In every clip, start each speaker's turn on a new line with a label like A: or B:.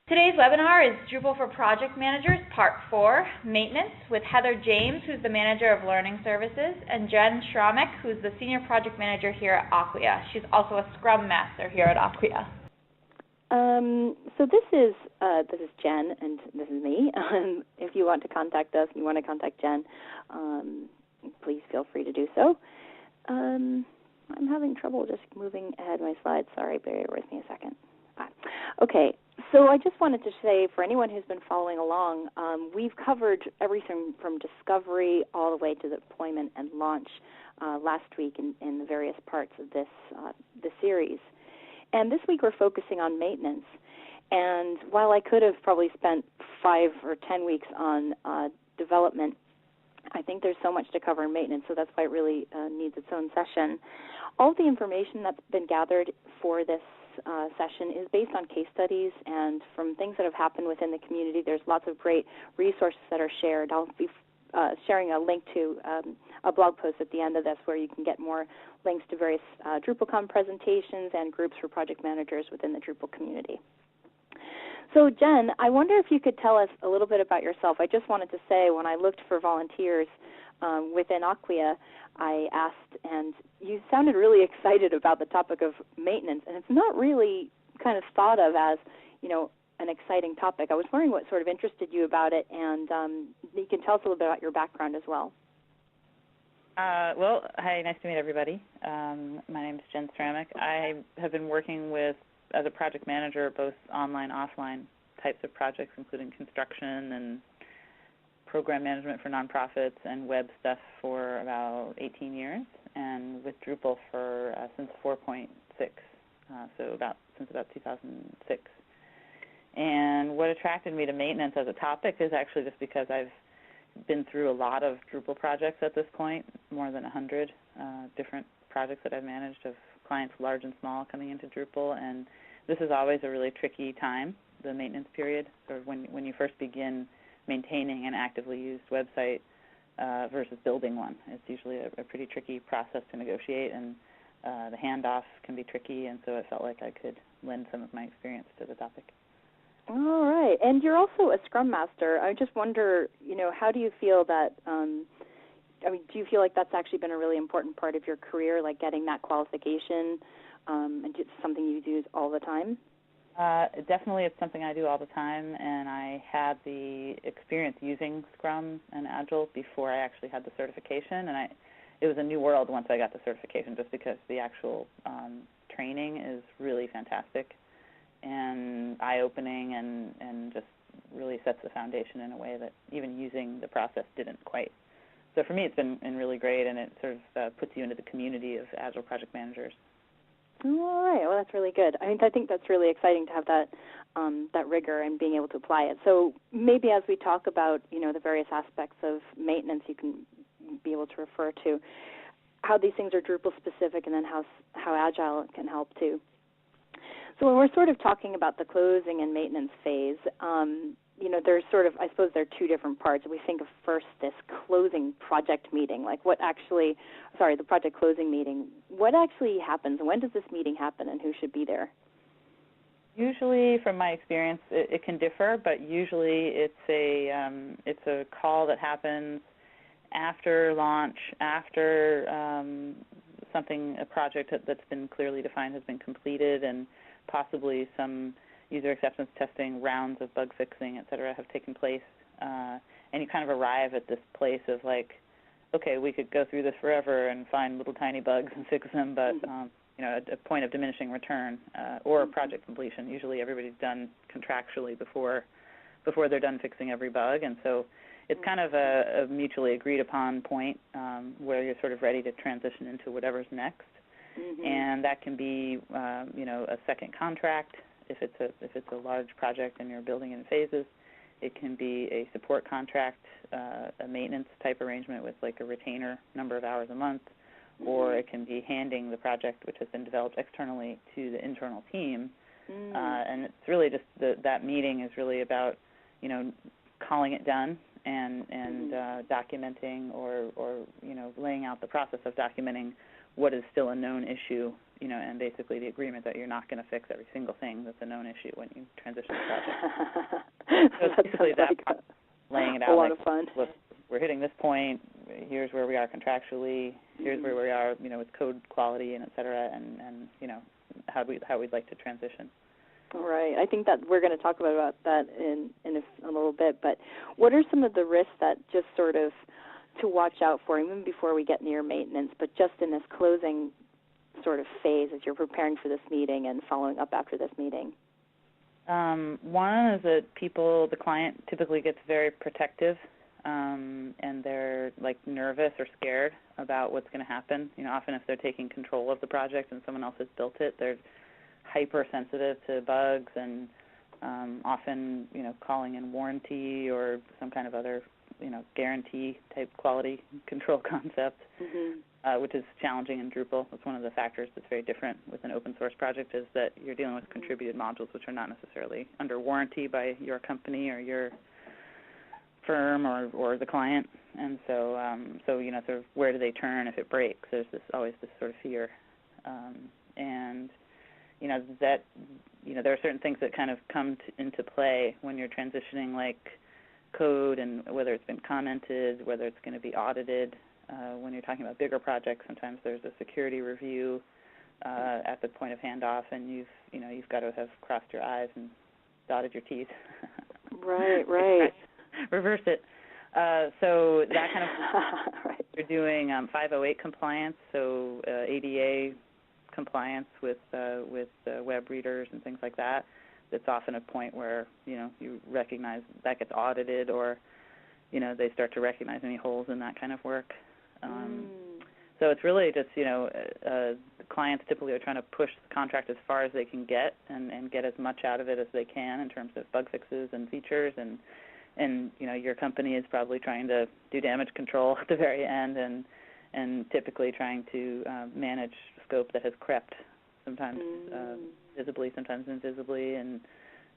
A: Today's webinar is Drupal for Project Managers, Part 4, Maintenance, with Heather James, who's the Manager of Learning Services, and Jen Schramek, who's the Senior Project Manager here at Acquia. She's also a Scrum Master here at Acquia.
B: So this is Jen, and this is me. If you want to contact us and you want to contact Jen, please feel free to do so. I'm having trouble just moving ahead my slides. Sorry, bear with me a second. Okay, so I just wanted to say, for anyone who's been following along, we've covered everything from discovery all the way to deployment and launch last week in the various parts of this series. And this week we're focusing on maintenance. And while I could have probably spent 5 or 10 weeks on development, I think there's so much to cover in maintenance, so that's why it really needs its own session. All the information that's been gathered for this session is based on case studies and from things that have happened within the community. There's lots of great resources that are shared. I'll be sharing a link to a blog post at the end of this where you can get more links to various DrupalCon presentations and groups for project managers within the Drupal community. So Jen, I wonder if you could tell us a little bit about yourself. I just wanted to say, when I looked for volunteers within Acquia, I asked, and you sounded really excited about the topic of maintenance, and it's not really kind of thought of as, you know, an exciting topic. I was wondering what sort of interested you about it, and you can tell us a little bit about your background as well.
C: Well, hi, nice to meet everybody. My name is Jen Schramek. I have been working as a project manager, both online, offline types of projects, including construction and program management for nonprofits and web stuff for about 18 years, and with Drupal for since 4.6, so since about 2006. And what attracted me to maintenance as a topic is actually just because I've been through a lot of Drupal projects at this point, more than 100 different projects that I've managed of clients large and small coming into Drupal, and this is always a really tricky time, the maintenance period, sort of when you first begin maintaining an actively used website versus building one. It's usually a pretty tricky process to negotiate, and the handoff can be tricky, and so I felt like I could lend some of my experience to the topic.
B: All right, and you're also a Scrum Master. I just wonder, how do you feel that, do you feel like that's actually been a really important part of your career, like getting that qualification, and just something you do all the time?
C: Definitely it's something I do all the time, and I had the experience using Scrum and Agile before I actually had the certification, and it was a new world once I got the certification, just because the actual training is really fantastic and eye-opening and just really sets the foundation in a way that even using the process didn't quite. So for me it's been really great, and it sort of puts you into the community of Agile project managers.
B: All right. Well, that's really good. I think that's really exciting to have that that rigor and being able to apply it. So maybe as we talk about, the various aspects of maintenance, you can be able to refer to how these things are Drupal specific, and then how Agile can help too. So when we're sort of talking about the closing and maintenance phase, there's sort of, I suppose there are two different parts. We think of first this closing project meeting, like the project closing meeting. What actually happens? When does this meeting happen, and who should be there?
C: Usually, from my experience, it can differ, but usually it's a call that happens after launch, after a project that's been clearly defined has been completed, and possibly some user acceptance testing, rounds of bug fixing, et cetera, have taken place, and you kind of arrive at this place of like, okay, we could go through this forever and find little tiny bugs and fix them, but a point of diminishing return or project completion. Usually everybody's done contractually before they're done fixing every bug, and so it's kind of a mutually agreed upon point where you're sort of ready to transition into whatever's next, and that can be a second contract. If it's a large project and you're building in phases, it can be a support contract, a maintenance type arrangement with like a retainer number of hours a month, or it can be handing the project which has been developed externally to the internal team. And it's really just that meeting is really about calling it done and documenting or laying out the process of documenting what is still a known issue and basically the agreement that you're not going to fix every single thing that's a known issue when you transition the project. So it's basically that like laying it out.
B: A lot of fun.
C: Look, we're hitting this point. Here's where we are contractually. Here's where we are, with code quality and et cetera, and how we'd like to transition.
B: Right. I think that we're going to talk about that in a little bit. But what are some of the risks that just sort of to watch out for, even before we get near maintenance, but just in this closing sort of phase as you're preparing for this meeting and following up after this meeting?
C: One is that the client typically gets very protective, and they're like nervous or scared about what's going to happen. Often if they're taking control of the project and someone else has built it, they're hypersensitive to bugs and often, calling in warranty or some kind of other, guarantee type quality control concept, which is challenging in Drupal. That's one of the factors that's very different with an open source project, is that you're dealing with contributed modules which are not necessarily under warranty by your company or your firm or the client. And so, sort of where do they turn if it breaks? There's always this sort of fear. And there are certain things that kind of come into play when you're transitioning, like code and whether it's been commented, whether it's going to be audited. When you're talking about bigger projects, sometimes there's a security review at the point of handoff, and you've got to have crossed your I's and dotted your T's.
B: Right.
C: Reverse it. So that kind of
B: right.
C: You're doing 508 compliance, so ADA compliance with web readers and things like that. That's often a point where you recognize that gets audited, or they start to recognize any holes in that kind of work. So it's really just the clients typically are trying to push the contract as far as they can get and get as much out of it as they can in terms of bug fixes and features, and your company is probably trying to do damage control at the very end and typically trying to manage scope that has crept, sometimes visibly, sometimes invisibly, and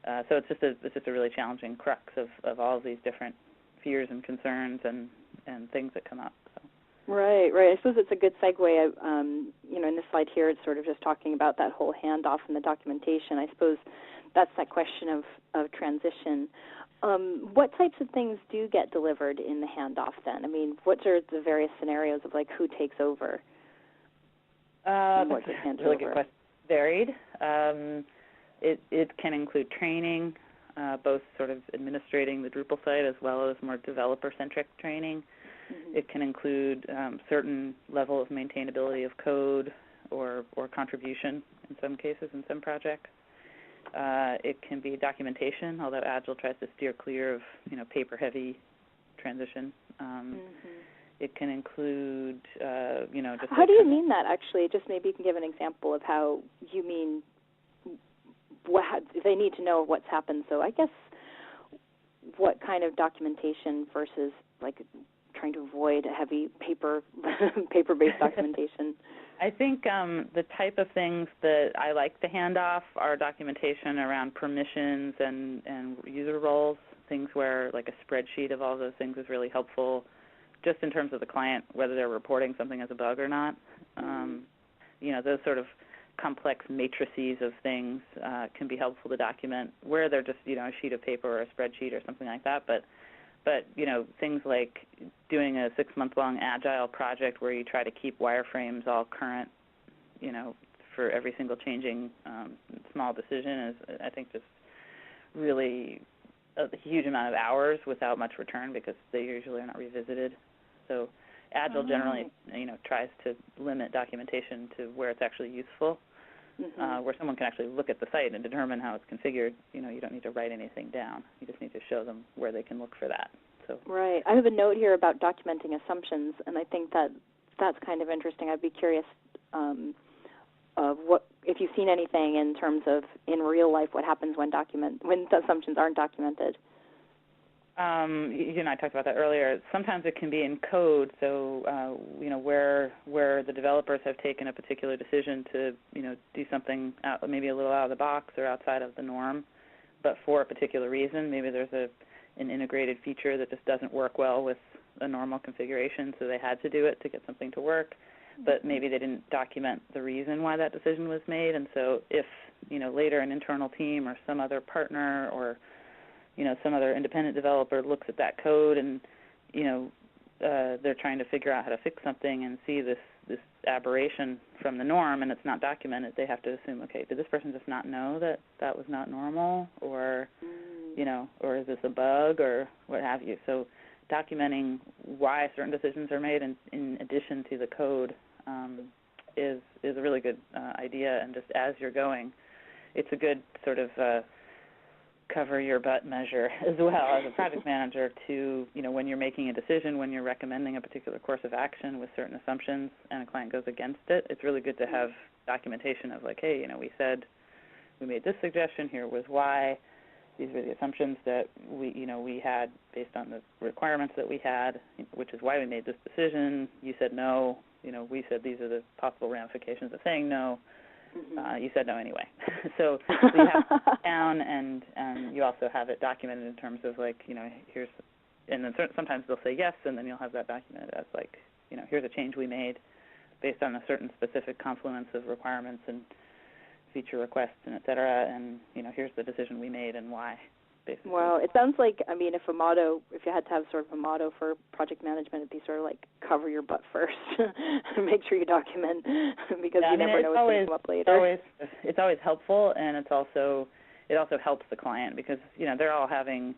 C: so it's just a really challenging crux of all of these different fears and concerns and things that come up. So. Right.
B: I suppose it's a good segue. In this slide here, it's sort of just talking about that whole handoff and the documentation. I suppose that's that question of transition. What types of things do get delivered in the handoff then? I mean, what are the various scenarios of what takes over?
C: That's a really good question. Varied. It can include training, both sort of administrating the Drupal site as well as more developer-centric training. It can include certain level of maintainability of code or contribution in some cases, in some projects. It can be documentation, although Agile tries to steer clear of paper-heavy transition. It can include just.
B: How do you mean that? Actually, just maybe you can give an example of how you mean. They need to know what's happened. So I guess what kind of documentation versus trying to avoid a heavy paper-based documentation?
C: I think the type of things that I like to hand off are documentation around permissions and user roles, things where a spreadsheet of all those things is really helpful, just in terms of the client, whether they're reporting something as a bug or not. Those sort of complex matrices of things can be helpful to document, where they're just a sheet of paper or a spreadsheet or something like that. But things like doing a 6-month-long agile project where you try to keep wireframes all current, for every single changing small decision is, I think, just really a huge amount of hours without much return because they usually are not revisited. So Agile generally, tries to limit documentation to where it's actually useful, where someone can actually look at the site and determine how it's configured. You don't need to write anything down. You just need to show them where they can look for that. So. Right.
B: I have a note here about documenting assumptions, and I think that's kind of interesting. I'd be curious of what if you've seen anything in terms of in real life what happens when the assumptions aren't documented.
C: You and I talked about that earlier. Sometimes it can be in code, so where the developers have taken a particular decision to do something maybe a little out of the box or outside of the norm, but for a particular reason. Maybe there's an integrated feature that just doesn't work well with a normal configuration, so they had to do it to get something to work. but maybe they didn't document the reason why that decision was made. And so if, later an internal team or some other partner or, some other independent developer looks at that code and, they're trying to figure out how to fix something and see this aberration from the norm and it's not documented, they have to assume, okay, did this person just not know that that was not normal, or, or is this a bug or what have you? So documenting why certain decisions are made in addition to the code is a really good idea. And just as you're going, it's a good sort of cover your butt measure as well as a project manager to, when you're making a decision, when you're recommending a particular course of action with certain assumptions and a client goes against it, it's really good to have documentation of like, hey, we said we made this suggestion, here was why, these were the assumptions that we had based on the requirements that we had, which is why we made this decision. You said no, we said these are the possible ramifications of saying no. You said no anyway. So you have it down, and you also have it documented in terms of like, here's, and then sometimes they'll say yes, and then you'll have that documented as like, here's a change we made based on a certain specific confluence of requirements and feature requests and et cetera, and here's the decision we made and why, basically.
B: Well, it sounds like, if you had to have sort of a motto for project management, it'd be sort of like cover your butt first and make sure you document, because you never know what's going to come up later.
C: It's always helpful, and it also helps the client because they're all having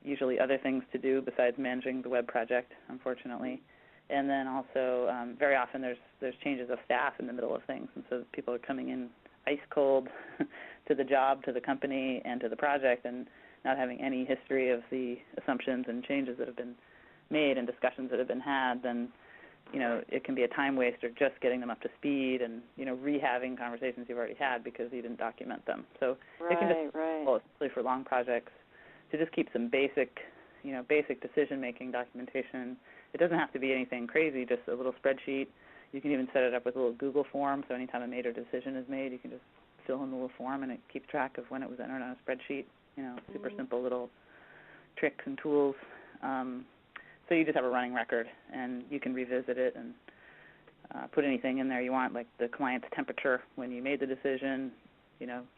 C: usually other things to do besides managing the web project, unfortunately. And then also very often there's changes of staff in the middle of things, and so people are coming in ice cold to the job, to the company, and to the project, and not having any history of the assumptions and changes that have been made and discussions that have been had, then, it can be a time waster just getting them up to speed and, rehaving conversations you've already had because you didn't document them. So it can just be helpful, especially for long projects, to just keep some basic decision-making documentation. It doesn't have to be anything crazy, just a little spreadsheet. You can even set it up with a little Google form, so anytime a major decision is made, you can just fill in the little form and it keeps track of when it was entered on a spreadsheet. Super simple little tricks and tools. So you just have a running record, and you can revisit it and put anything in there you want, like the client's temperature when you made the decision.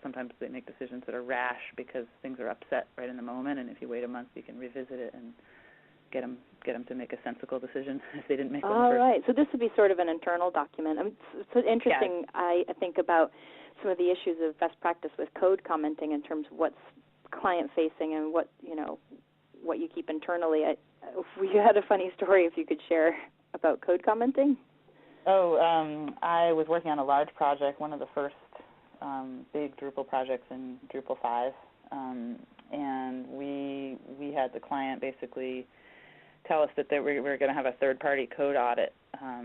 C: Sometimes they make decisions that are rash because things are upset right in the moment, and if you wait a month, you can revisit it and get them to make a sensible decision if they didn't make one first.
B: All right. So this would be sort of an internal document. It's interesting, yeah. I think about some of the issues of best practice with code commenting in terms of what's client-facing and what you keep internally. We had a funny story if you could share about code commenting.
C: I was working on a large project, one of the first big Drupal projects in Drupal 5, and we had the client basically tell us that we were going to have a third-party code audit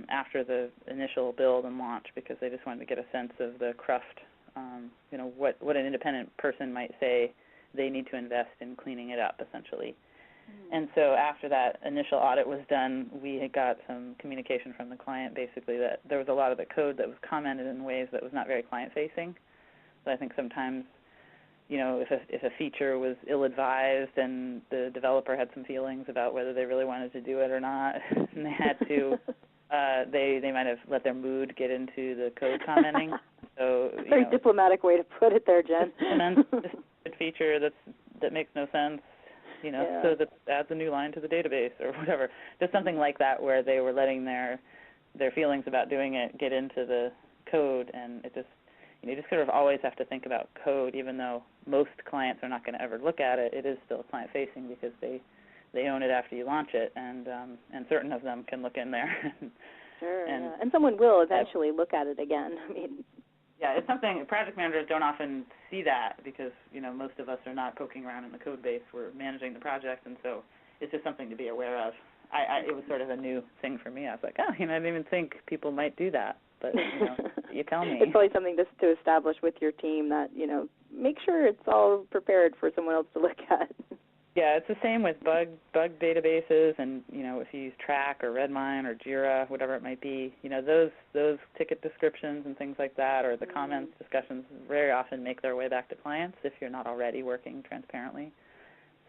C: after the initial build and launch because they just wanted to get a sense of the cruft, what an independent person might say they need to invest in cleaning it up, essentially. And so after that initial audit was done, we had got some communication from the client basically that there was a lot of the code that was commented in ways that was not very client-facing. So I think sometimes, if a feature was ill-advised and the developer had some feelings about whether they really wanted to do it or not, and they had to, they might have let their mood get into the code commenting. So
B: very diplomatic way to put it there, Jen.
C: Just a feature that makes no sense, so that adds a new line to the database or whatever. Just something like that where they were letting their feelings about doing it get into the code, and it just, you just sort of always have to think about code, even though most clients are not going to ever look at it. It is still client-facing because they own it after you launch it, and certain of them can look in there.
B: Sure, and someone will eventually look at it again.
C: Yeah, it's something project managers don't often see that because, most of us are not poking around in the code base. We're managing the project, and so it's just something to be aware of. It was sort of a new thing for me. I was like, I didn't even think people might do that, but, you tell me.
B: It's probably something to establish with your team that, make sure it's all prepared for someone else to look at.
C: Yeah, it's the same with bug databases, and if you use Track or Redmine or Jira, whatever it might be, those ticket descriptions and things like that, or the comments discussions, very often make their way back to clients if you're not already working transparently.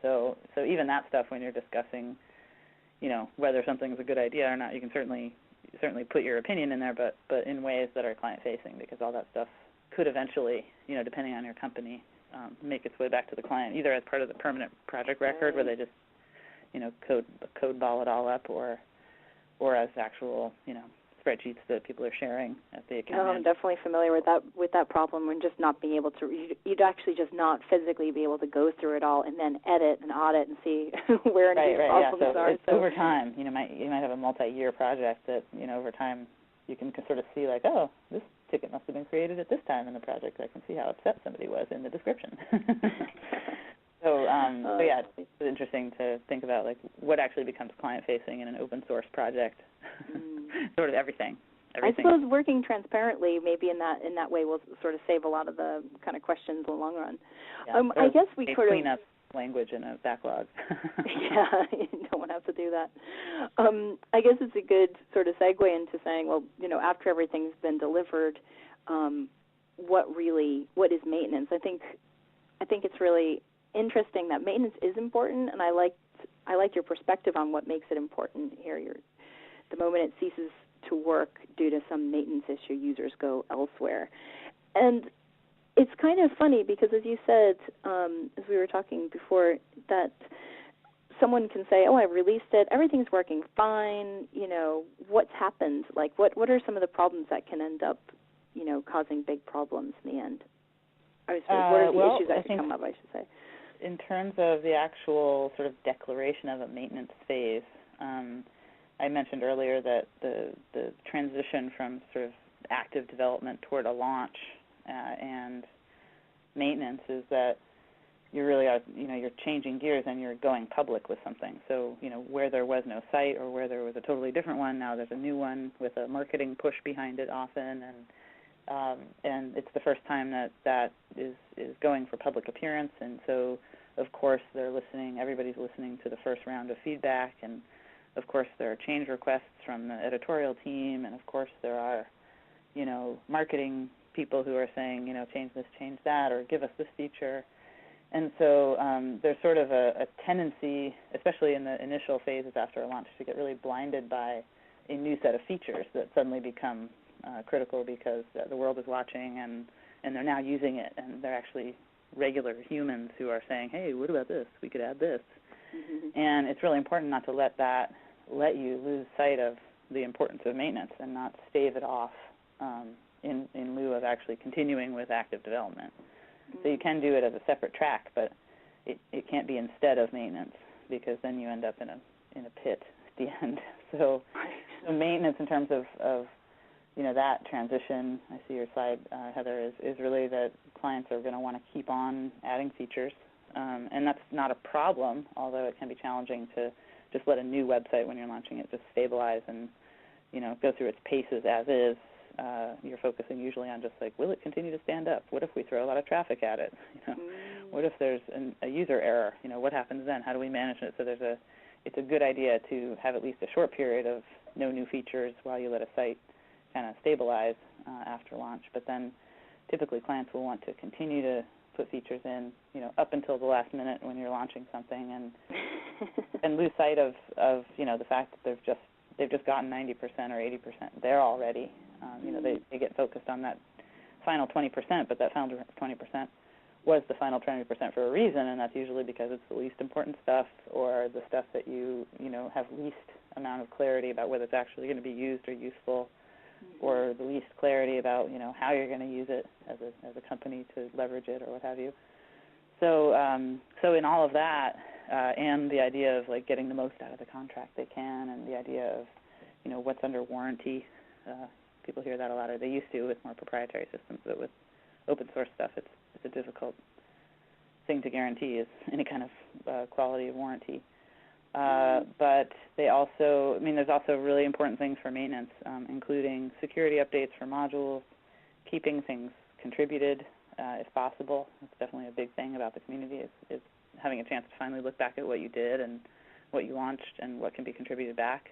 C: So even that stuff, when you're discussing, whether something's a good idea or not, you can certainly certainly put your opinion in there, but in ways that are client-facing, because all that stuff could eventually, depending on your company, make its way back to the client, either as part of the permanent project record where they just, code ball it all up, or as actual, spreadsheets that people are sharing at the account.
B: No, I'm definitely familiar with that problem, when just not being able to, you'd actually just not physically be able to go through it all and then edit and audit and see where any problems are.
C: So over time, you might have a multi-year project that, over time you can sort of see like, oh, this ticket must have been created at this time in the project. I can see how upset somebody was in the description. So yeah, it's interesting to think about like what actually becomes client-facing in an open source project. Sort of everything.
B: I suppose working transparently, maybe in that way, will sort of save a lot of the kind of questions in the long run.
C: Yeah,
B: I guess we sort of
C: clean up language in a backlog.
B: Yeah, you don't want to have to do that. I guess it's a good sort of segue into saying, well, after everything's been delivered, what is maintenance? I think it's really interesting that maintenance is important, and I like your perspective on what makes it important here. The moment it ceases to work due to some maintenance issue, users go elsewhere. And it's kind of funny because, as you said, as we were talking before, that someone can say, oh, I released it, everything's working fine, what's happened? Like, what are some of the problems that can end up, causing big problems in the end? What are the issues that could come up, I should say?
C: In terms of the actual sort of declaration of a maintenance phase, I mentioned earlier that the transition from sort of active development toward a launch and maintenance is that you really are, you're changing gears and you're going public with something. So, where there was no site or where there was a totally different one, now there's a new one with a marketing push behind it often, and it's the first time that is going for public appearance, and so of course everybody's listening to the first round of feedback, and of course there are change requests from the editorial team, and of course there are, marketing people who are saying, change this, change that, or give us this feature. And so there's sort of a tendency, especially in the initial phases after a launch, to get really blinded by a new set of features that suddenly become critical because the world is watching and they're now using it, and they're actually regular humans who are saying, hey, what about this? We could add this. Mm-hmm. And it's really important not to let you lose sight of the importance of maintenance and not stave it off in lieu of actually continuing with active development. Mm-hmm. So you can do it as a separate track, but it can't be instead of maintenance, because then you end up in a pit at the end. So maintenance in terms of that transition, I see your slide, Heather, is really that clients are going to want to keep on adding features. And that's not a problem, although it can be challenging to just let a new website, when you're launching it, just stabilize and, go through its paces as is. You're focusing usually on just like, will it continue to stand up? What if we throw a lot of traffic at it? What if there's a user error? What happens then? How do we manage it? So it's a good idea to have at least a short period of no new features while you let a site kind of stabilize after launch. But then typically clients will want to continue to put features in, up until the last minute when you're launching something, and lose sight of the fact that they've just gotten 90% or 80% there already. They get focused on that final 20%, but that final 20% was the final 20% for a reason, and that's usually because it's the least important stuff, or the stuff that you have least amount of clarity about whether it's actually going to be used or useful, or the least clarity about how you're going to use it as a company to leverage it or what have you. So in all of that, and the idea of like getting the most out of the contract they can, and the idea of what's under warranty, people hear that a lot, or they used to with more proprietary systems, but with open source stuff, it's a difficult thing to guarantee is any kind of quality of warranty. But they also, there's also really important things for maintenance, including security updates for modules, keeping things contributed if possible. That's definitely a big thing about the community is having a chance to finally look back at what you did and what you launched and what can be contributed back.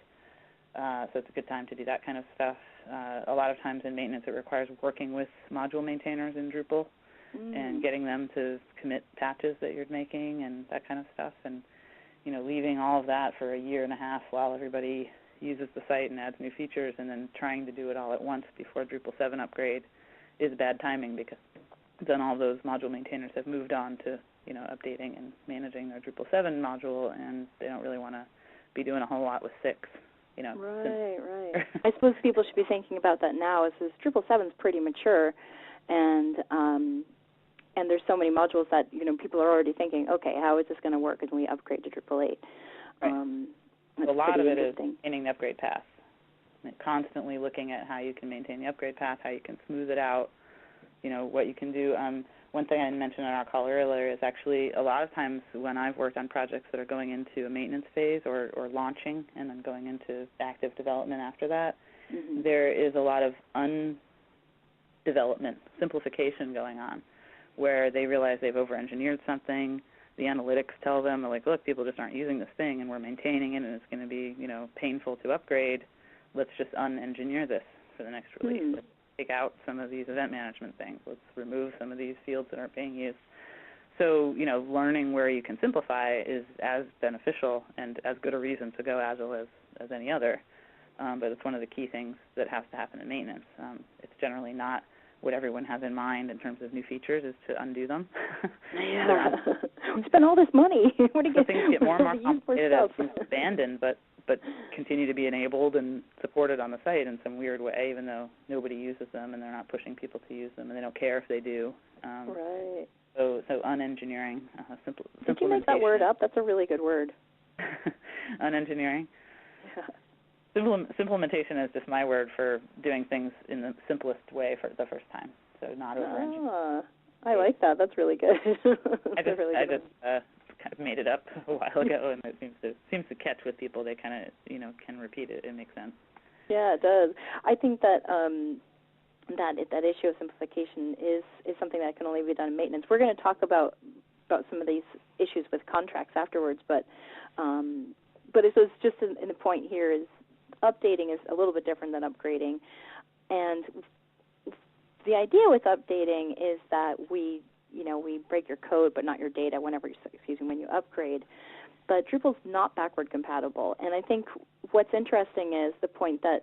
C: So it's a good time to do that kind of stuff. A lot of times in maintenance it requires working with module maintainers in Drupal and getting them to commit patches that you're making and that kind of stuff, and leaving all of that for a year and a half while everybody uses the site and adds new features, and then trying to do it all at once before Drupal 7 upgrade is bad timing, because then all those module maintainers have moved on to, updating and managing their Drupal 7 module, and they don't really want to be doing a whole lot with 6.
B: Right. I suppose people should be thinking about that now, is Drupal 7 is pretty mature, and there's so many modules that people are already thinking, okay, how is this going to work as we upgrade to Drupal 8?
C: Right. A lot of it is maintaining the upgrade path, constantly looking at how you can maintain the upgrade path, how you can smooth it out, what you can do. One thing I mentioned on our call earlier is actually a lot of times when I've worked on projects that are going into a maintenance phase or launching and then going into active development after that, there is a lot of undevelopment, simplification going on, where they realize they've over-engineered something. The analytics tell them, they're like, look, people just aren't using this thing, and we're maintaining it, and it's going to be, painful to upgrade. Let's just un-engineer this for the next release. Let's take out some of these event management things. Let's remove some of these fields that aren't being used. So, learning where you can simplify is as beneficial and as good a reason to go Agile as any other. But it's one of the key things that has to happen in maintenance. It's generally not what everyone has in mind in terms of new features is to undo them.
B: Yeah. We spend all this money. What do you get?
C: Things get more and more complicated as things abandoned, but continue to be enabled and supported on the site in some weird way, even though nobody uses them and they're not pushing people to use them, and they don't care if they do.
B: Right.
C: So un-engineering, simple.
B: Did you make that word up? That's a really good word.
C: Un-engineering.
B: Yeah.
C: Simplementation is just my word for doing things in the simplest way for the first time, so not over-engineering.
B: I like that. That's really good.
C: I just kind of made it up a while ago, and it seems to catch with people. They kind of can repeat it. It makes sense.
B: Yeah, it does. I think that that issue of simplification is something that can only be done in maintenance. We're going to talk about some of these issues with contracts afterwards, but it was just in the point here is updating is a little bit different than upgrading, and the idea with updating is that we break your code but not your data when you upgrade. But Drupal's not backward compatible, and I think what's interesting is the point that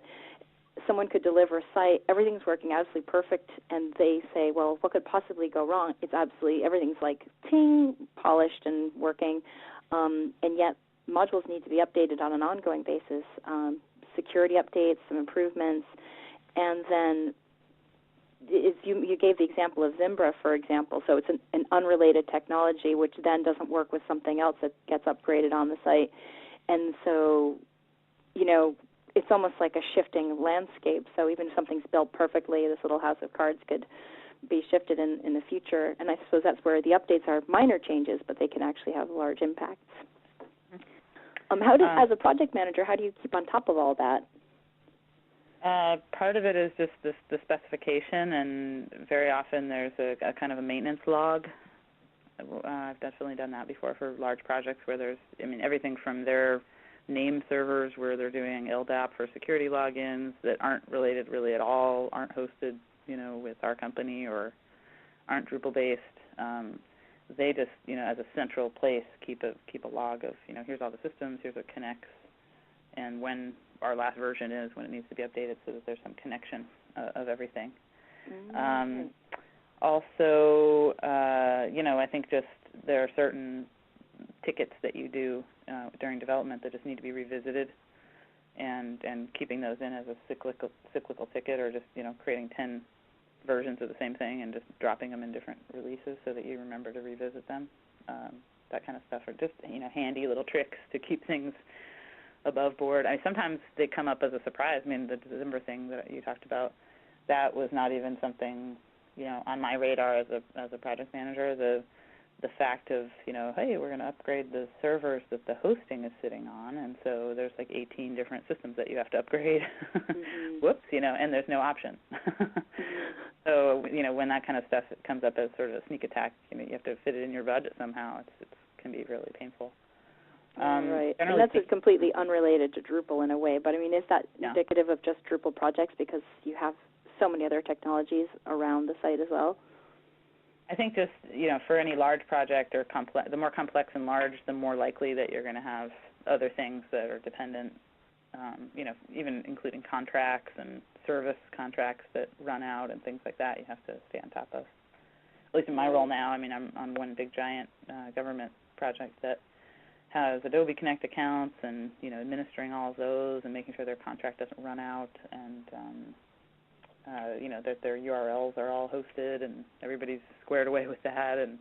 B: someone could deliver a site, everything's working absolutely perfect, and they say, well, what could possibly go wrong? It's absolutely, everything's like ting, polished and working, and yet modules need to be updated on an ongoing basis, security updates, some improvements, and then you gave the example of Zimbra, for example, so it's an unrelated technology which then doesn't work with something else that gets upgraded on the site. And so, it's almost like a shifting landscape. So even if something's built perfectly, this little house of cards could be shifted in the future. And I suppose that's where the updates are minor changes, but they can actually have large impacts. As a project manager, how do you keep on top of all that?
C: Part of it is just the specification, and very often there's a kind of a maintenance log. I've definitely done that before for large projects where there's, everything from their name servers where they're doing LDAP for security logins that aren't related really at all, aren't hosted, with our company or aren't Drupal-based. They just, as a central place, keep a log of, here's all the systems, here's what connects, and when our last version is, when it needs to be updated, so that there's some connection of everything. Mm-hmm. Also, I think just there are certain tickets that you do during development that just need to be revisited, and keeping those in as a cyclical ticket, or just creating 10 versions of the same thing and just dropping them in different releases so that you remember to revisit them. That kind of stuff, or just handy little tricks to keep things above board. Sometimes they come up as a surprise. The December thing that you talked about, that was not even something on my radar as a project manager. The fact of hey, we're going to upgrade the servers that the hosting is sitting on, and so there's like 18 different systems that you have to upgrade. Mm-hmm. Whoops, and there's no option. So when that kind of stuff comes up as sort of a sneak attack, you have to fit it in your budget somehow. It can be really painful.
B: Right, and that's completely unrelated to Drupal in a way, but is that indicative of just Drupal projects because you have so many other technologies around the site as well?
C: I think just, for any large project or the more complex and large, the more likely that you're going to have other things that are dependent even including contracts and service contracts that run out and things like that, you have to stay on top of. At least in my role now, I'm on one big giant government project that has Adobe Connect accounts and, administering all of those and making sure their contract doesn't run out and, that their URLs are all hosted and everybody's squared away with that. And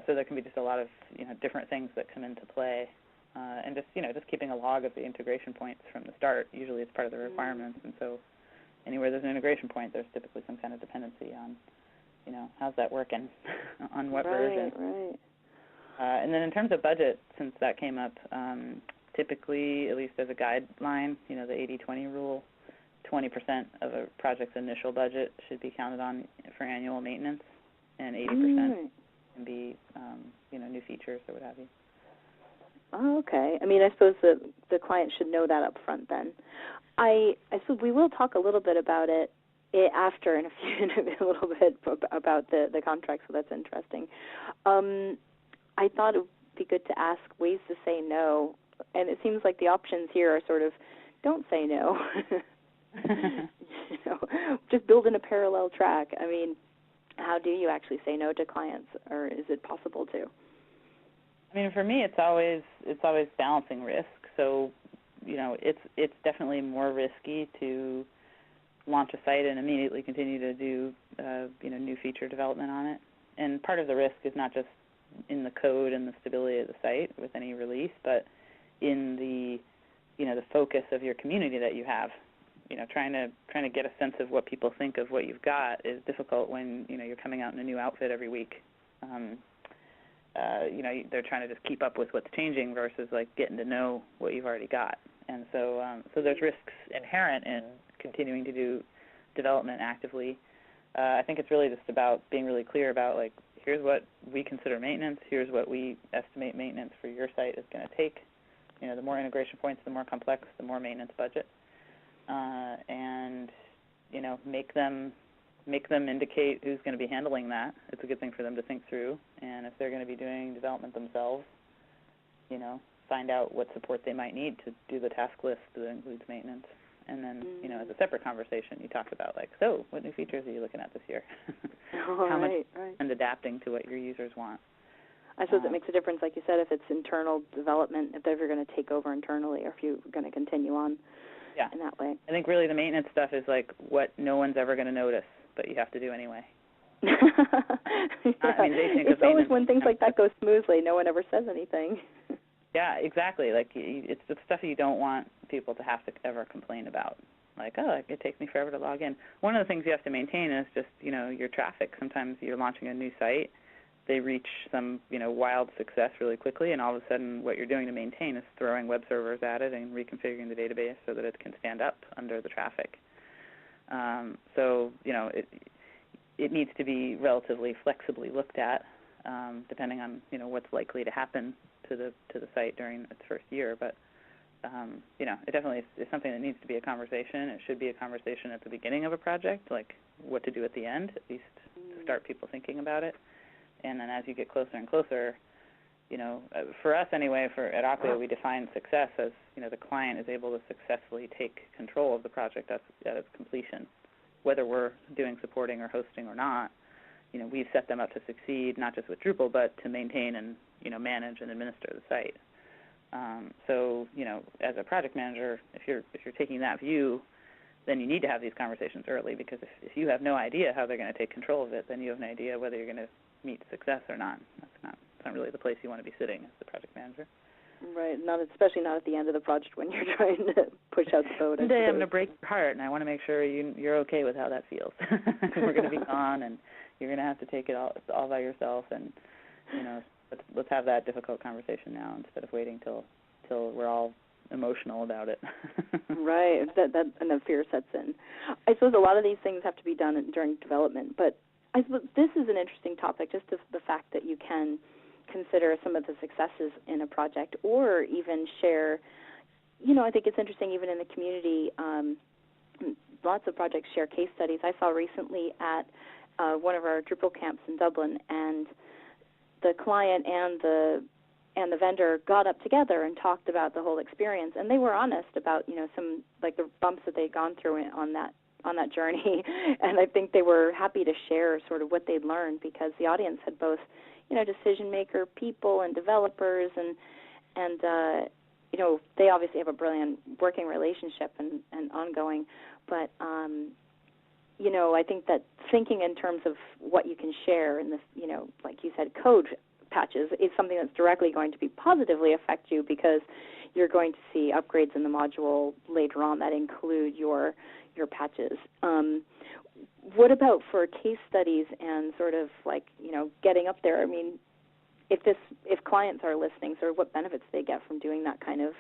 C: so there can be just a lot of, different things that come into play. And just keeping a log of the integration points from the start. Usually it's part of the requirements. And so anywhere there's an integration point, there's typically some kind of dependency on, how's that working on what version.
B: Right.
C: And then in terms of budget, since that came up, typically, at least as a guideline, the 80-20 rule, 20% of a project's initial budget should be counted on for annual maintenance, and 80% can be, new features or what have you.
B: Oh, okay. I suppose the client should know that up front then. I suppose we will talk a little bit about it after in a little bit about the contract, so that's interesting. I thought it would be good to ask ways to say no, and it seems like the options here are sort of don't say no. Just build in a parallel track. How do you actually say no to clients, or is it possible to?
C: For me, it's always balancing risk. So, it's definitely more risky to launch a site and immediately continue to do, new feature development on it. And part of the risk is not just in the code and the stability of the site with any release, but in the, the focus of your community that you have. Trying to get a sense of what people think of what you've got is difficult when, you're coming out in a new outfit every week. They're trying to just keep up with what's changing versus like getting to know what you've already got. And so there's risks inherent in continuing to do development actively. I think it's really just about being really clear about like, here's what we consider maintenance, here's what we estimate maintenance for your site is going to take. The more integration points, the more complex, the more maintenance budget. And, make them indicate who's going to be handling that. It's a good thing for them to think through. And if they're going to be doing development themselves, find out what support they might need to do the task list that includes maintenance. And then, as a separate conversation, you talk about, like, so what new features are you looking at this year? How much and adapting to what your users want.
B: I suppose it makes a difference, like you said, if it's internal development, if they're ever going to take over internally or if you're going to continue on in that way.
C: I think really the maintenance stuff is like what no one's ever going to notice, but you have to do anyway.
B: It's always when things like that go smoothly, no one ever says anything.
C: Yeah, exactly. Like it's the stuff you don't want people to have to ever complain about. Like, it takes me forever to log in. One of the things you have to maintain is just, your traffic. Sometimes you're launching a new site, they reach some, wild success really quickly, and all of a sudden what you're doing to maintain is throwing web servers at it and reconfiguring the database so that it can stand up under the traffic. It needs to be relatively flexibly looked at, depending on, what's likely to happen to the site during its first year. But, it definitely is something that needs to be a conversation. It should be a conversation at the beginning of a project, like what to do at the end, at least to start people thinking about it. And then as you get closer and closer, for us anyway, at Acquia, we define success as, the client is able to successfully take control of the project at its completion. Whether we're doing supporting or hosting or not, we've set them up to succeed, not just with Drupal, but to maintain and, manage and administer the site. As a project manager, if you're taking that view, then you need to have these conversations early, because if you have no idea how they're going to take control of it, then you have no idea whether you're going to meet success or not. It's not really the place you want to be sitting as the project manager.
B: Right, especially not at the end of the project when you're trying to push out the code.
C: One day I'm going to break your heart, and I want to make sure you're okay with how that feels. We're going to be gone, and you're going to have to take it all by yourself, and let's have that difficult conversation now instead of waiting till we're all emotional about it.
B: Right, and the fear sets in. I suppose a lot of these things have to be done during development, but I suppose this is an interesting topic, just the fact that you can consider some of the successes in a project or even share, I think it's interesting even in the community, lots of projects share case studies. I saw recently at one of our Drupal camps in Dublin, and the client and the and the vendor got up together and talked about the whole experience, and they were honest about, some, like, the bumps that they'd gone through on that journey. And I think they were happy to share sort of what they'd learned, because the audience had both, decision maker people and developers, and they obviously have a brilliant working relationship and ongoing, but I think that thinking in terms of what you can share in this, like you said, code patches is something that's directly going to be positively affect you, because you're going to see upgrades in the module later on that include your patches. What about for case studies and sort of like, getting up there? I mean, if clients are listening, sort of what benefits they get from doing that kind of,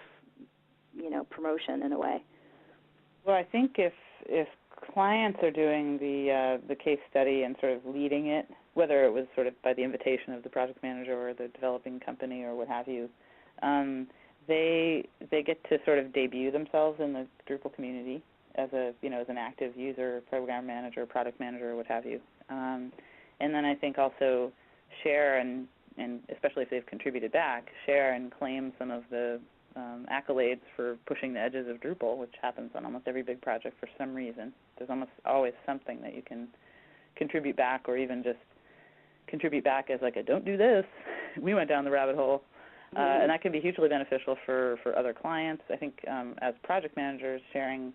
B: promotion in a way?
C: Well, I think if clients are doing the case study and sort of leading it, whether it was sort of by the invitation of the project manager or the developing company or what have you, they get to sort of debut themselves in the Drupal community as as an active user, program manager, product manager, what have you. And then I think also share and especially if they've contributed back, share and claim some of the accolades for pushing the edges of Drupal, which happens on almost every big project for some reason. There's almost always something that you can contribute back, or even just contribute back as like a don't do this, we went down the rabbit hole. And that can be hugely beneficial for other clients. I think as project managers, sharing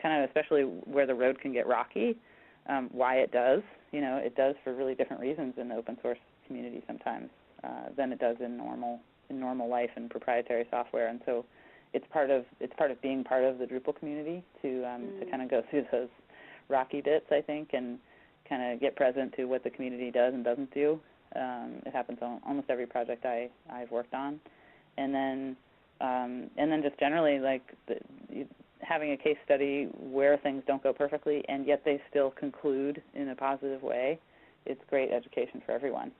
C: kind of especially where the road can get rocky, why it does. It does for really different reasons in the open source community sometimes than it does in normal life and proprietary software. And so it's part of being part of the Drupal community to kind of go through those rocky bits, I think, and kind of get present to what the community does and doesn't do. It happens on almost every project I've worked on, and then just generally like having a case study where things don't go perfectly and yet they still conclude in a positive way. It's great education for everyone.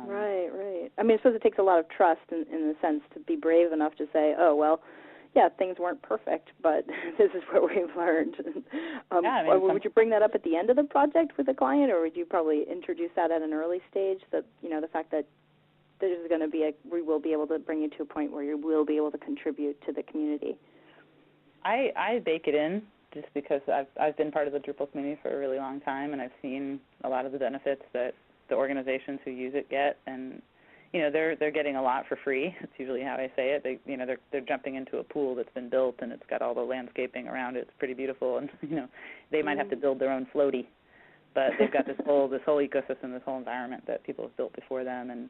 B: Right. I mean, I suppose it takes a lot of trust in the sense to be brave enough to say, oh, well, yeah, things weren't perfect, but this is what we've learned. Would you bring that up at the end of the project with a client, or would you probably introduce that at an early stage, that, the fact that there's going to be we will be able to bring you to a point where you will be able to contribute to the community?
C: I bake it in just because I've been part of the Drupal community for a really long time, and I've seen a lot of the benefits that the organizations who use it get, and they're getting a lot for free. It's usually how I say it. They're jumping into a pool that's been built and it's got all the landscaping around it. It's pretty beautiful, and they might have to build their own floaty, but they've got this whole ecosystem, this whole environment that people have built before them, and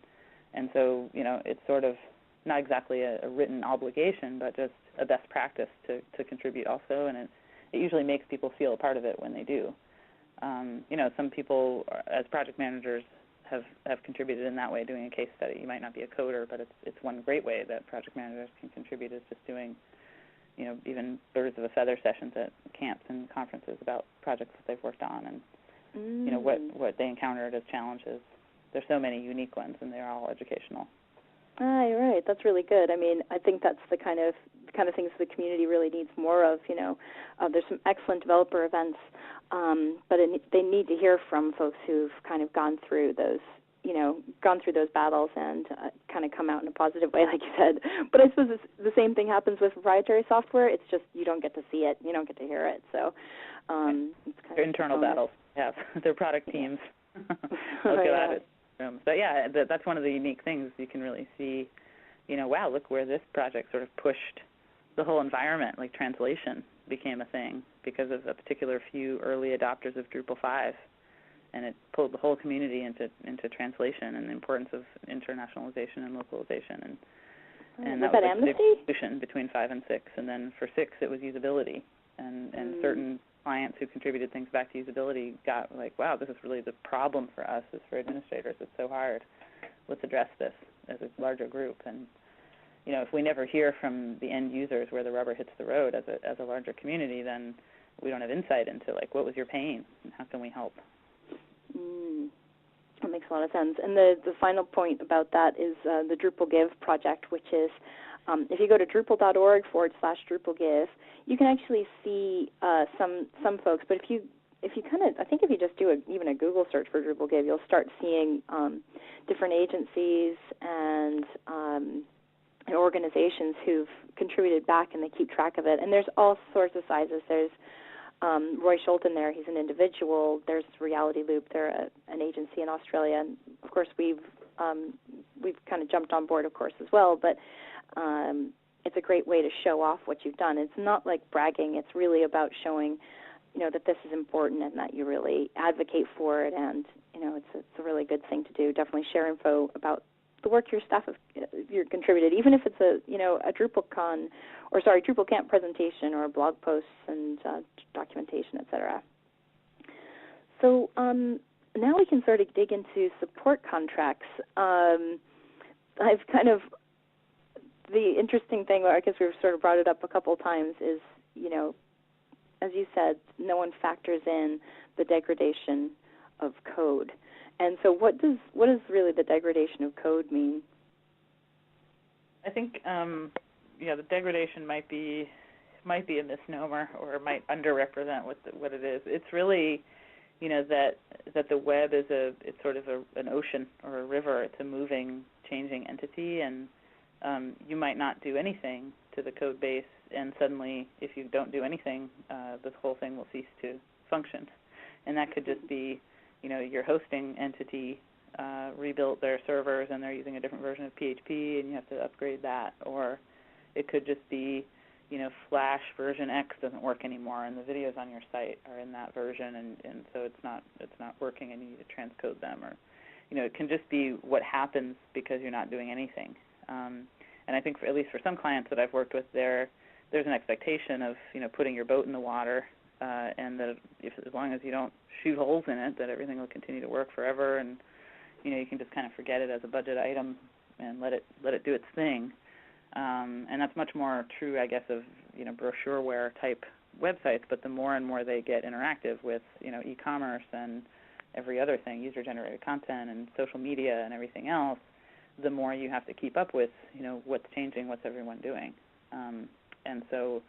C: so it's sort of not exactly a written obligation, but just a best practice to contribute also, and it usually makes people feel a part of it when they do. Some people as project managers have contributed in that way, doing a case study. You might not be a coder, but it's one great way that project managers can contribute is just doing, even birds of a feather sessions at camps and conferences about projects that they've worked on and, what they encountered as challenges. There's so many unique ones, and they're all educational.
B: Right. That's really good. I mean, I think that's the kind of things the community really needs more of. There's some excellent developer events, but they need to hear from folks who've kind of gone through those battles and kind of come out in a positive way, like you said. But I suppose the same thing happens with proprietary software. It's just you don't get to see it, you don't get to hear it. So it's kind of
C: internal battles. Yeah, they're product teams. Look at it. But yeah, that's one of the unique things. You can really see, wow, look where this project sort of pushed the whole environment. Like translation became a thing because of a particular few early adopters of Drupal 5, and it pulled the whole community into translation and the importance of internationalization and localization. And that was like the distinction between 5 and 6. And then for 6, it was usability, and certain clients who contributed things back to usability got like, wow, this is really the problem for us as for administrators. It's so hard. Let's address this as a larger group. And, if we never hear from the end users where the rubber hits the road as a larger community, then we don't have insight into, like, what was your pain and how can we help?
B: That makes a lot of sense. And the final point about that is the Drupal Give project, which is if you go to drupal.org/DrupalGive, you can actually see some folks. But if you if you I think if you just do even a Google search for Drupal Give, you'll start seeing different agencies and organizations who've contributed back, and they keep track of it. And there's all sorts of sizes. There's Roy Schulten there. He's an individual. There's Reality Loop. They're an agency in Australia. And, of course, we've kind of jumped on board, of course, as well. But it's a great way to show off what you've done. It's not like bragging. It's really about showing, that this is important and that you really advocate for it. And, it's a really good thing to do. Definitely share info about the work your staff have contributed, even if it's a Drupal Camp presentation or blog posts and documentation, etc. So now we can sort of dig into support contracts. The interesting thing, I guess we've sort of brought it up a couple of times, is, as you said, no one factors in the degradation of code. And so what does really the degradation of code mean?
C: I think, the degradation might be a misnomer, or might underrepresent what it is. It's really, that the web is it's sort of an ocean or a river. It's a moving, changing entity, and you might not do anything to the code base, and suddenly, if you don't do anything, this whole thing will cease to function. And that could just be, your hosting entity rebuilt their servers and they're using a different version of PHP and you have to upgrade that. Or it could just be, Flash version X doesn't work anymore and the videos on your site are in that version and so it's not working and you need to transcode them. Or, it can just be what happens because you're not doing anything. And I think at least for some clients that I've worked with, there's an expectation of, putting your boat in the water, and that as long as you don't shoot holes in it, that everything will continue to work forever, and you can just kind of forget it as a budget item and let it do its thing. And that's much more true, I guess, of brochureware type websites. But the more and more they get interactive with e-commerce and every other thing, user-generated content and social media and everything else, the more you have to keep up with what's changing, what's everyone doing. And so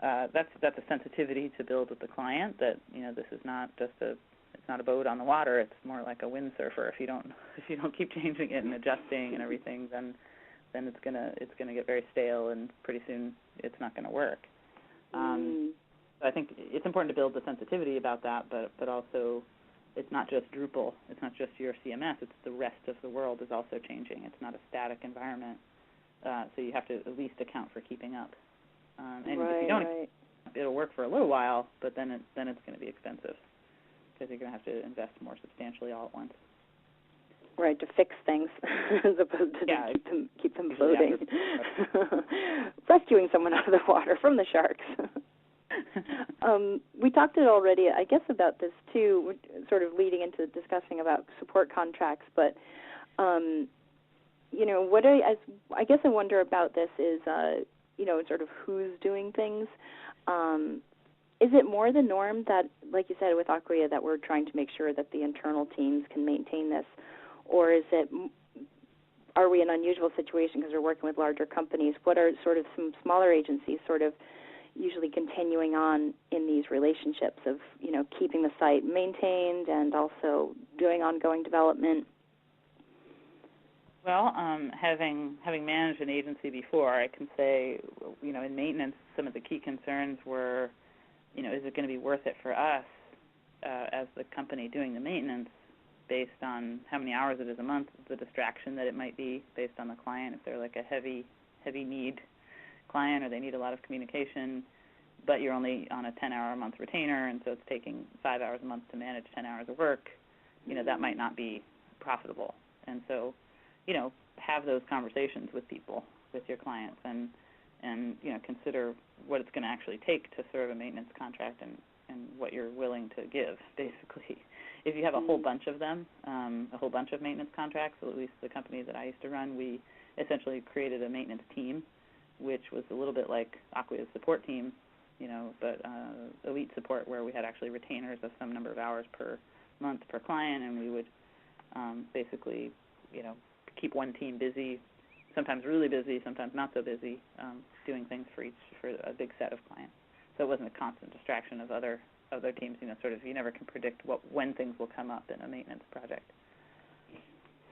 C: that's a sensitivity to build with the client, that this is not just it's not a boat on the water. It's more like a windsurfer. If you don't keep changing it and adjusting and everything, then it's gonna get very stale, and pretty soon it's not going to work. So I think it's important to build the sensitivity about that, but also it's not just Drupal. It's not just your CMS. It's the rest of the world is also changing. It's not a static environment. So you have to at least account for keeping up. And if you don't, it'll work for a little while, but then it's going to be expensive because you're going to have to invest more substantially all at once.
B: Right, to fix things as opposed to keep them floating. Rescuing someone out of the water from the sharks. We talked it already, I guess, about this too, sort of leading into discussing about support contracts, but what I guess I wonder about this is sort of who's doing things. Is it more the norm that, like you said with Acquia, that we're trying to make sure that the internal teams can maintain this, or are we in an unusual situation because we're working with larger companies? What are sort of some smaller agencies sort of usually continuing on in these relationships of, keeping the site maintained and also doing ongoing development?
C: Well, having managed an agency before, I can say, in maintenance, some of the key concerns were, is it going to be worth it for us as the company doing the maintenance, based on how many hours it is a month, the distraction that it might be based on the client, if they're like a heavy need client or they need a lot of communication, but you're only on a 10-hour a month retainer, and so it's taking 5 hours a month to manage 10 hours of work, that might not be profitable. And so, have those conversations with people, with your clients, and consider what it's going to actually take to serve a maintenance contract and what you're willing to give, basically. If you have a whole bunch of them, a whole bunch of maintenance contracts, at least the company that I used to run, we essentially created a maintenance team, which was a little bit like Acquia's support team, but elite support, where we had actually retainers of some number of hours per month per client, and we would basically, keep one team busy, sometimes really busy, sometimes not so busy, doing things for a big set of clients. So it wasn't a constant distraction of other other teams, sort of you never can predict when things will come up in a maintenance project.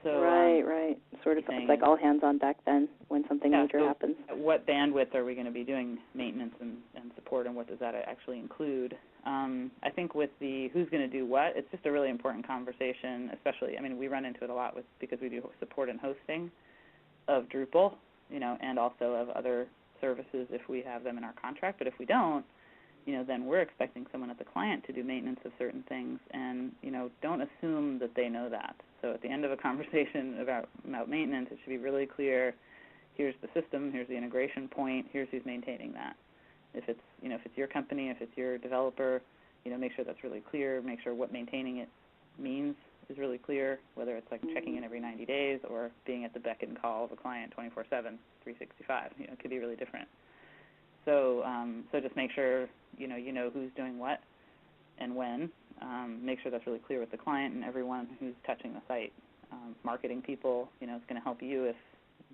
C: So
B: right. Sort of it's like all hands on deck then when something major happens.
C: What bandwidth are we going to be doing maintenance and support, and what does that actually include? I think with the who's going to do what, it's just a really important conversation, especially, we run into it a lot because we do support and hosting of Drupal, and also of other services if we have them in our contract. But if we don't, then we're expecting someone at the client to do maintenance of certain things, and, don't assume that they know that. So at the end of a conversation about maintenance, it should be really clear, here's the system, here's the integration point, here's who's maintaining that. If it's, if it's your company, if it's your developer, make sure that's really clear, make sure what maintaining it means is really clear, whether it's like checking in every 90 days or being at the beck and call of a client 24/7, 365, it could be really different. So just make sure, you know who's doing what and when. Make sure that's really clear with the client and everyone who's touching the site. Marketing people, it's going to help you if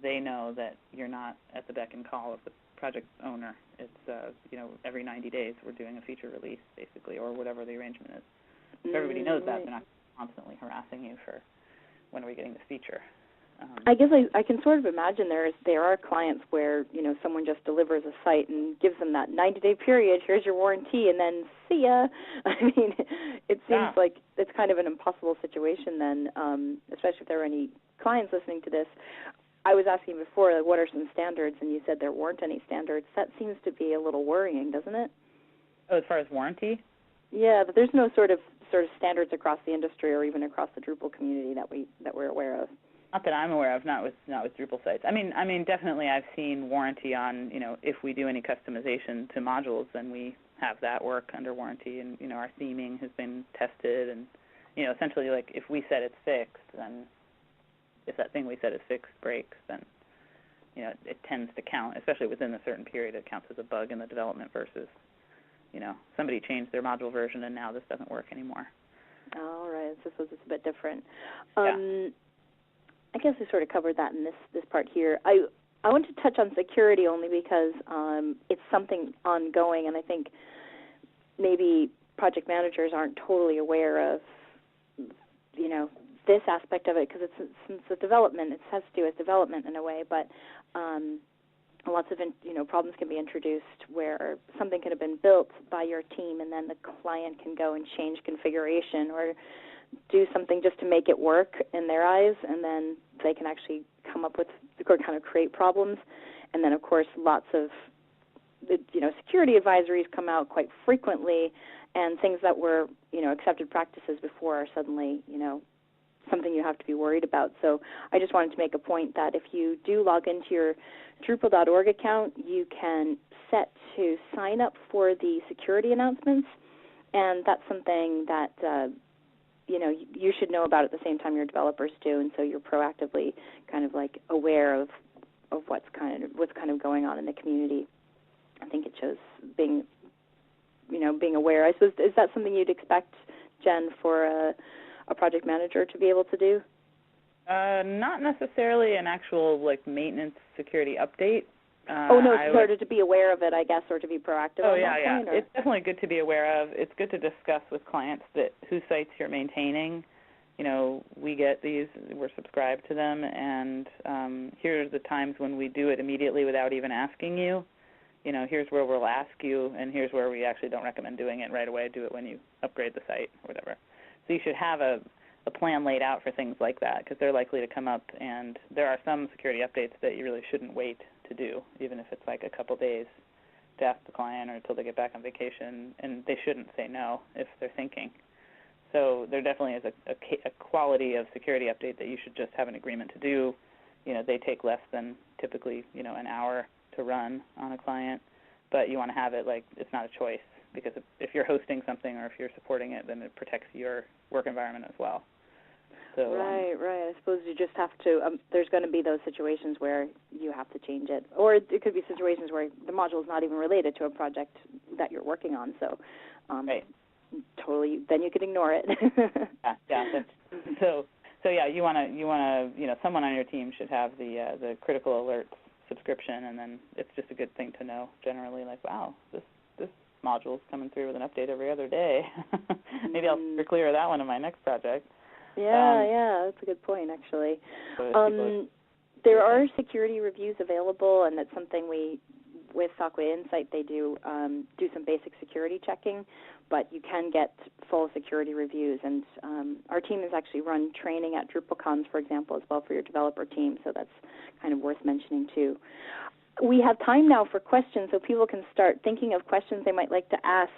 C: they know that you're not at the beck and call of the project owner. It's, every 90 days we're doing a feature release, basically, or whatever the arrangement is. If everybody knows that, they're not constantly harassing you for when are we getting this feature.
B: I guess I can sort of imagine there are clients where, someone just delivers a site and gives them that 90-day period, here's your warranty, and then see ya. It seems like it's kind of an impossible situation then, especially if there are any clients listening to this. I was asking before, like, what are some standards, and you said there weren't any standards. That seems to be a little worrying, doesn't it?
C: Oh, as far as warranty?
B: Yeah, but there's no sort of standards across the industry or even across the Drupal community that we're aware of.
C: Not that I'm aware of, not with Drupal sites. I mean, definitely I've seen warranty on, if we do any customization to modules, then we have that work under warranty, and, our theming has been tested, and, essentially, like, if we said it's fixed, then if that thing we said is fixed breaks, then, it tends to count, especially within a certain period, it counts as a bug in the development versus, somebody changed their module version and now this doesn't work anymore.
B: All right, so it's a bit different.
C: Yeah.
B: I guess we sort of covered that in this part here. I want to touch on security only because it's something ongoing, and I think maybe project managers aren't totally aware of, this aspect of it, because since the development, it has to do with development in a way, but lots of problems can be introduced where something could have been built by your team, and then the client can go and change configuration or do something just to make it work in their eyes, and then they can actually come up with or kind of create problems. And then, of course, lots of security advisories come out quite frequently, and things that were accepted practices before are suddenly something you have to be worried about. So I just wanted to make a point that if you do log into your Drupal.org account, you can set to sign up for the security announcements, and that's something that you should know about at the same time your developers do, and so you're proactively kind of like aware of what's kind of going on in the community. I think it shows being aware. I suppose, is that something you'd expect, Jen, for a project manager to be able to do?
C: Not necessarily an actual maintenance security update.
B: Sort of to be aware of it, I guess, or to be proactive on that point? Or? It's
C: definitely good to be aware of. It's good to discuss with clients whose sites you're maintaining. We get these, we're subscribed to them, and here are the times when we do it immediately without even asking you. Here's where we'll ask you, and here's where we actually don't recommend doing it right away. Do it when you upgrade the site or whatever. So you should have a plan laid out for things like that, because they're likely to come up, and there are some security updates that you really shouldn't wait to do, even if it's like a couple days to ask the client or until they get back on vacation, and they shouldn't say no if they're thinking. So there definitely is a quality of security update that you should just have an agreement to do. They take less than typically, an hour to run on a client, but you want to have it like it's not a choice, because if you're hosting something or if you're supporting it, then it protects your work environment as well. So,
B: right. I suppose you just have to, there's going to be those situations where you have to change it. Or it could be situations where the module is not even related to a project that you're working on. So,
C: right.
B: Totally, then you could ignore it.
C: So you want to, someone on your team should have the critical alerts subscription, and then it's just a good thing to know generally, like, wow, this modules coming through with an update every other day. Maybe I'll steer clear of that one in my next project.
B: Yeah, that's a good point, actually. There are security reviews available, and that's something with Acquia Insight, they do some basic security checking, but you can get full security reviews. And our team has actually run training at DrupalCons, for example, as well for your developer team, so that's kind of worth mentioning too. We have time now for questions, so people can start thinking of questions they might like to ask.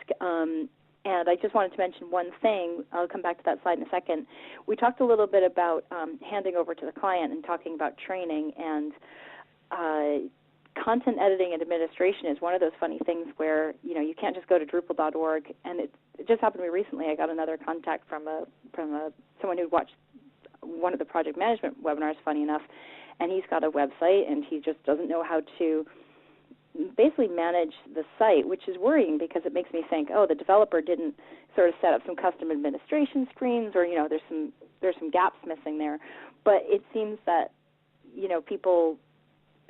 B: And I just wanted to mention one thing. I'll come back to that slide in a second. We talked a little bit about handing over to the client and talking about training, and content editing and administration is one of those funny things where, you can't just go to Drupal.org. And it just happened to me recently. I got another contact from someone who watched one of the project management webinars, funny enough, and he's got a website, and he just doesn't know how to basically manage the site, which is worrying because it makes me think, the developer didn't sort of set up some custom administration screens, or there's some gaps missing there. But it seems that people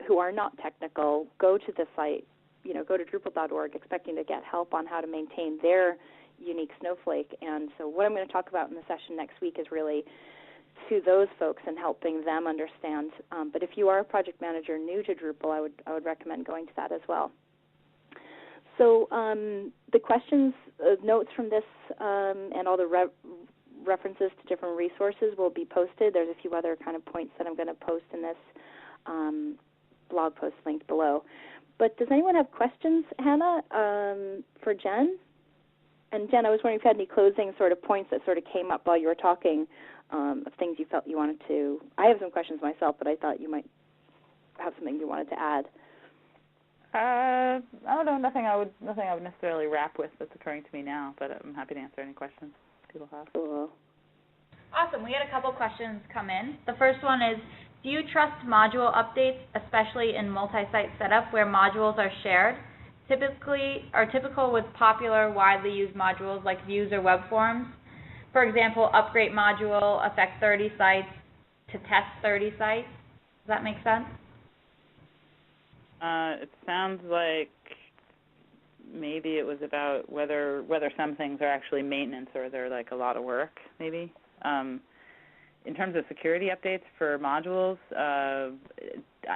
B: who are not technical go to the site, go to Drupal.org expecting to get help on how to maintain their unique snowflake. And so what I'm going to talk about in the session next week is really to those folks and helping them understand. But if you are a project manager new to Drupal, I would recommend going to that as well. So the questions, notes from this, and all the references to different resources will be posted. There's a few other kind of points that I'm going to post in this blog post linked below. But does anyone have questions, Hannah, for Jen? And Jen, I was wondering if you had any closing sort of points that sort of came up while you were talking, of things you felt you wanted to. I have some questions myself, but I thought you might have something you wanted to add.
C: I don't know. Nothing I would necessarily wrap with that's occurring to me now, but I'm happy to answer any questions people have.
B: Cool.
A: Awesome. We had a couple questions come in. The first one is, do you trust module updates, especially in multi-site setup where modules are shared? Typical with popular, widely used modules like views or web forms. For example, upgrade module affects 30 sites to test 30 sites. Does that make sense?
C: It sounds like maybe it was about whether some things are actually maintenance or they're like a lot of work, maybe. In terms of security updates for modules,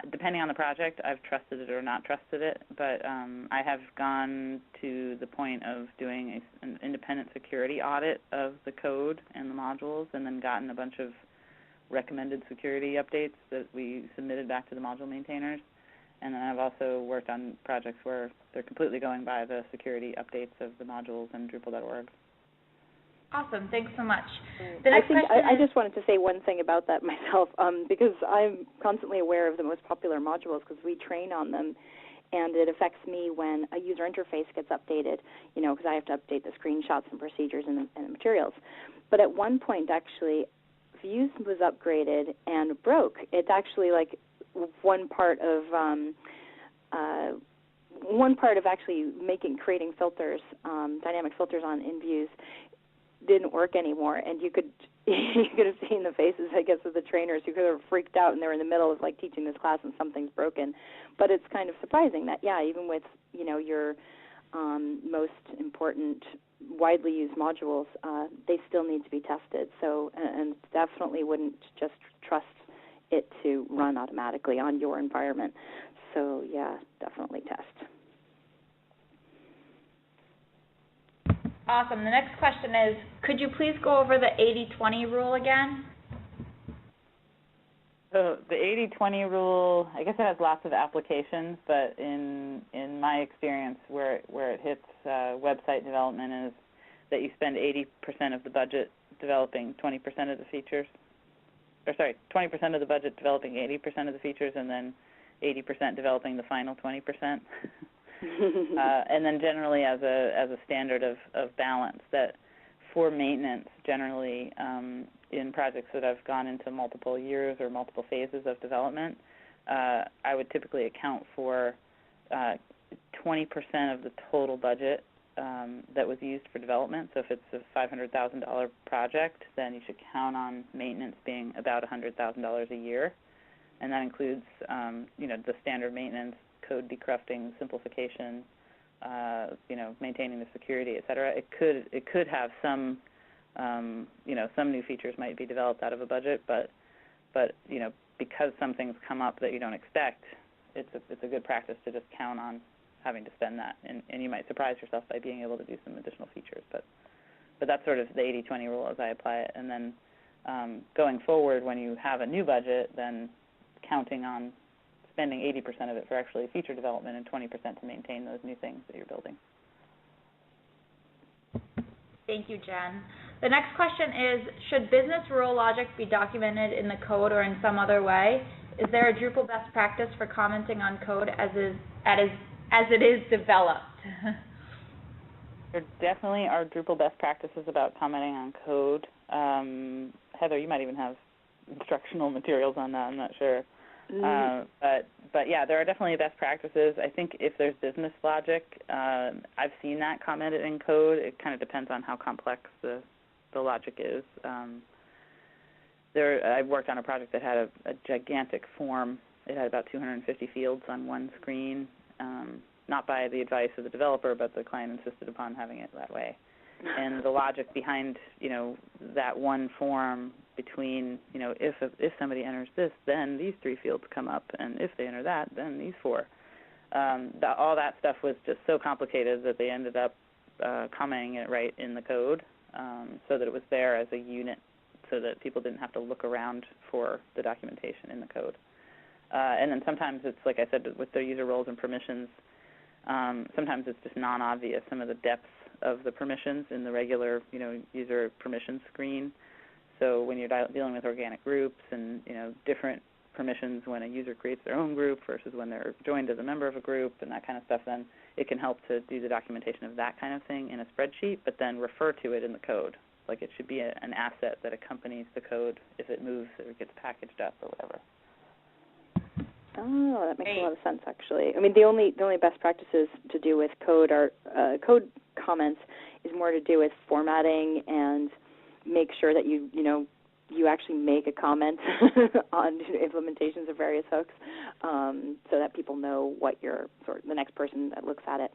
C: depending on the project, I've trusted it or not trusted it, but I have gone to the point of doing an independent security audit of the code and the modules, and then gotten a bunch of recommended security updates that we submitted back to the module maintainers. And then I've also worked on projects where they're completely going by the security updates of the modules and Drupal.org.
A: Awesome. Thanks so much.
B: I just wanted to say one thing about that myself, because I'm constantly aware of the most popular modules because we train on them, and it affects me when a user interface gets updated, because I have to update the screenshots and procedures and the materials. But at one point, actually, Views was upgraded and broke. It's actually like one part of actually creating filters, dynamic filters in Views, didn't work anymore, and you could have seen the faces, I guess, of the trainers who could have freaked out, and they're in the middle of like teaching this class and something's broken. But it's kind of surprising that even with your most important, widely used modules, they still need to be tested. So, and definitely wouldn't just trust it to run automatically on your environment. So yeah, definitely test.
A: Awesome. The next question is, could you please go over the 80-20 rule again?
C: So the 80-20 rule, I guess it has lots of applications, but in my experience, where it hits website development is that you spend 80% of the budget developing 20% of the features. 20% of the budget developing 80% of the features, and then 80% developing the final 20%. And then generally as a standard of balance, that for maintenance, generally in projects that have gone into multiple years or multiple phases of development, I would typically account for 20% of the total budget that was used for development. So if it's a $500,000 project, then you should count on maintenance being about $100,000 a year, and that includes the standard maintenance, code decrufting, simplification, maintaining the security, et cetera. It could have some, some new features might be developed out of a budget, but because some things come up that you don't expect, it's a good practice to just count on having to spend that, and you might surprise yourself by being able to do some additional features. But that's sort of the 80-20 rule as I apply it. And then going forward, when you have a new budget, then counting on spending 80% of it for actually feature development and 20% to maintain those new things that you're building.
A: Thank you, Jen. The next question is, should business rule logic be documented in the code or in some other way? Is there a Drupal best practice for commenting on code as it is developed?
C: There definitely are Drupal best practices about commenting on code. Heather, you might even have instructional materials on that, I'm not sure. But yeah, there are definitely best practices. I think if there's business logic, I've seen that commented in code. It kind of depends on how complex the logic is. I worked on a project that had a gigantic form. It had about 250 fields on one screen, not by the advice of the developer, but the client insisted upon having it that way. And the logic behind, that one form between, if somebody enters this, then these 3 fields come up, and if they enter that, then these 4. All that stuff was just so complicated that they ended up commenting it right in the code, so that it was there as a unit, so that people didn't have to look around for the documentation in the code. And then sometimes it's, like I said, with the user roles and permissions, sometimes it's just non-obvious, some of the depths of the permissions in the regular, user permission screen. So when you're dealing with organic groups and, different permissions when a user creates their own group versus when they're joined as a member of a group and that kind of stuff, then it can help to do the documentation of that kind of thing in a spreadsheet, but then refer to it in the code. Like it should be an asset that accompanies the code if it moves or gets packaged up or whatever.
B: Oh, that makes a lot of sense, actually. I mean, the only best practices to do with code are code comments is more to do with formatting and make sure that you actually make a comment on implementations of various hooks, so that people know what the next person that looks at it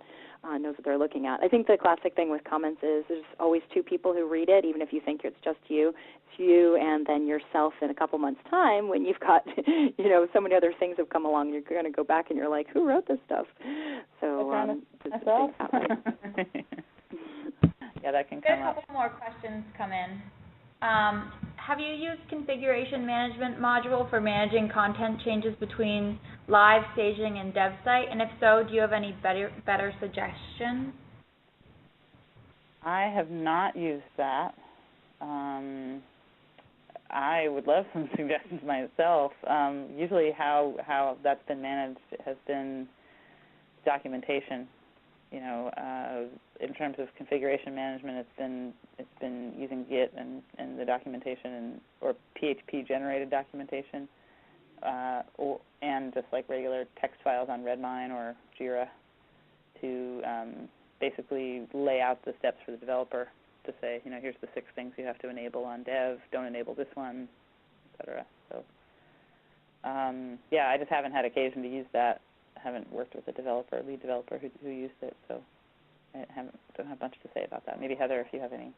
B: knows what they're looking at. I think the classic thing with comments is there's always 2 people who read it, even if you think it's just you. It's you and then yourself in a couple months' time when you've got, so many other things have come along. You're going to go back and you're like, who wrote this stuff? So
C: myself. Yeah, that can come up.
A: A couple more questions come in. Have you used configuration management module for managing content changes between live, staging, and dev site? And if so, do you have any better suggestions?
C: I have not used that. I would love some suggestions myself. Usually how that's been managed has been documentation. In terms of configuration management, it's been using Git and the documentation or PHP generated documentation, and just like regular text files on Redmine or Jira to basically lay out the steps for the developer to say, here's the 6 things you have to enable on dev, don't enable this one, et cetera. So, yeah, I just haven't had occasion to use that. I haven't worked with a lead developer who used it, so I don't have much to say about that. Maybe Heather, if you have any.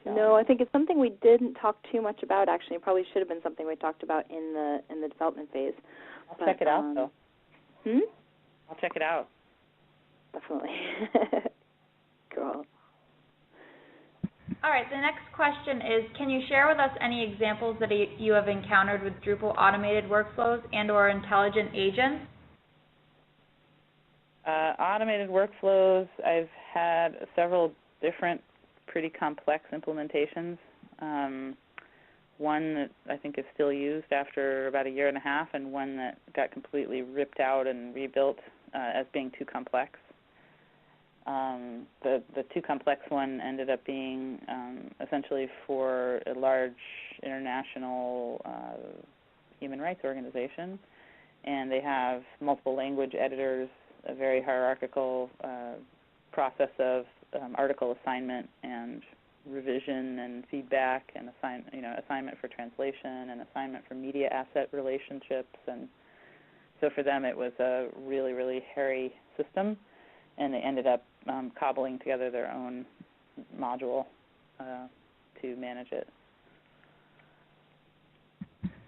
B: No, I think it's something we didn't talk too much about. Actually, it probably should have been something we talked about in the development phase.
C: I'll check it out, though. I'll check it out.
B: Definitely. Cool.
A: All right, the next question is, can you share with us any examples that you have encountered with Drupal automated workflows and or intelligent agents?
C: Automated workflows, I've had several different pretty complex implementations. One that I think is still used after about 1.5 years, and one that got completely ripped out and rebuilt as being too complex. The too complex one ended up being essentially for a large international human rights organization, and they have multiple language editors, a very hierarchical process of article assignment and revision and feedback, and assignment for translation and assignment for media asset relationships. And so for them it was a really, really hairy system, and they ended up cobbling together their own module to manage it.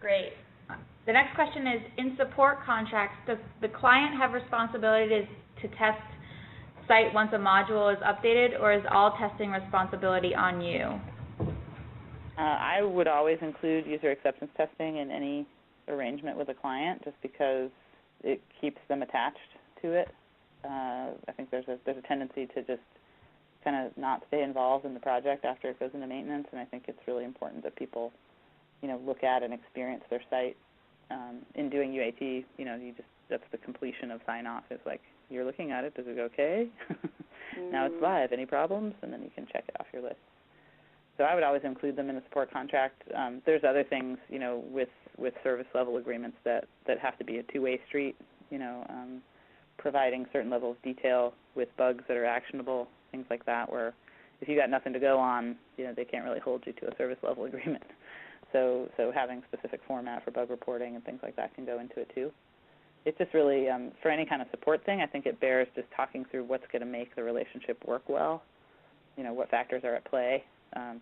A: Great. The next question is, in support contracts, does the client have responsibility to test site once a module is updated, or is all testing responsibility on you?
C: I would always include user acceptance testing in any arrangement with a client, just because it keeps them attached to it. I think there's a tendency to just kind of not stay involved in the project after it goes into maintenance, and I think it's really important that people, look at and experience their site. In doing UAT, that's the completion of sign-off. It's like, you're looking at it, does it go okay? Now it's live, any problems? And then you can check it off your list. So I would always include them in the support contract. There's other things, with service level agreements that have to be a two-way street, providing certain level of detail with bugs that are actionable, things like that, where if you got nothing to go on, they can't really hold you to a service level agreement. So having specific format for bug reporting and things like that can go into it too. It's just really, for any kind of support thing, I think it bears just talking through what's going to make the relationship work well, what factors are at play,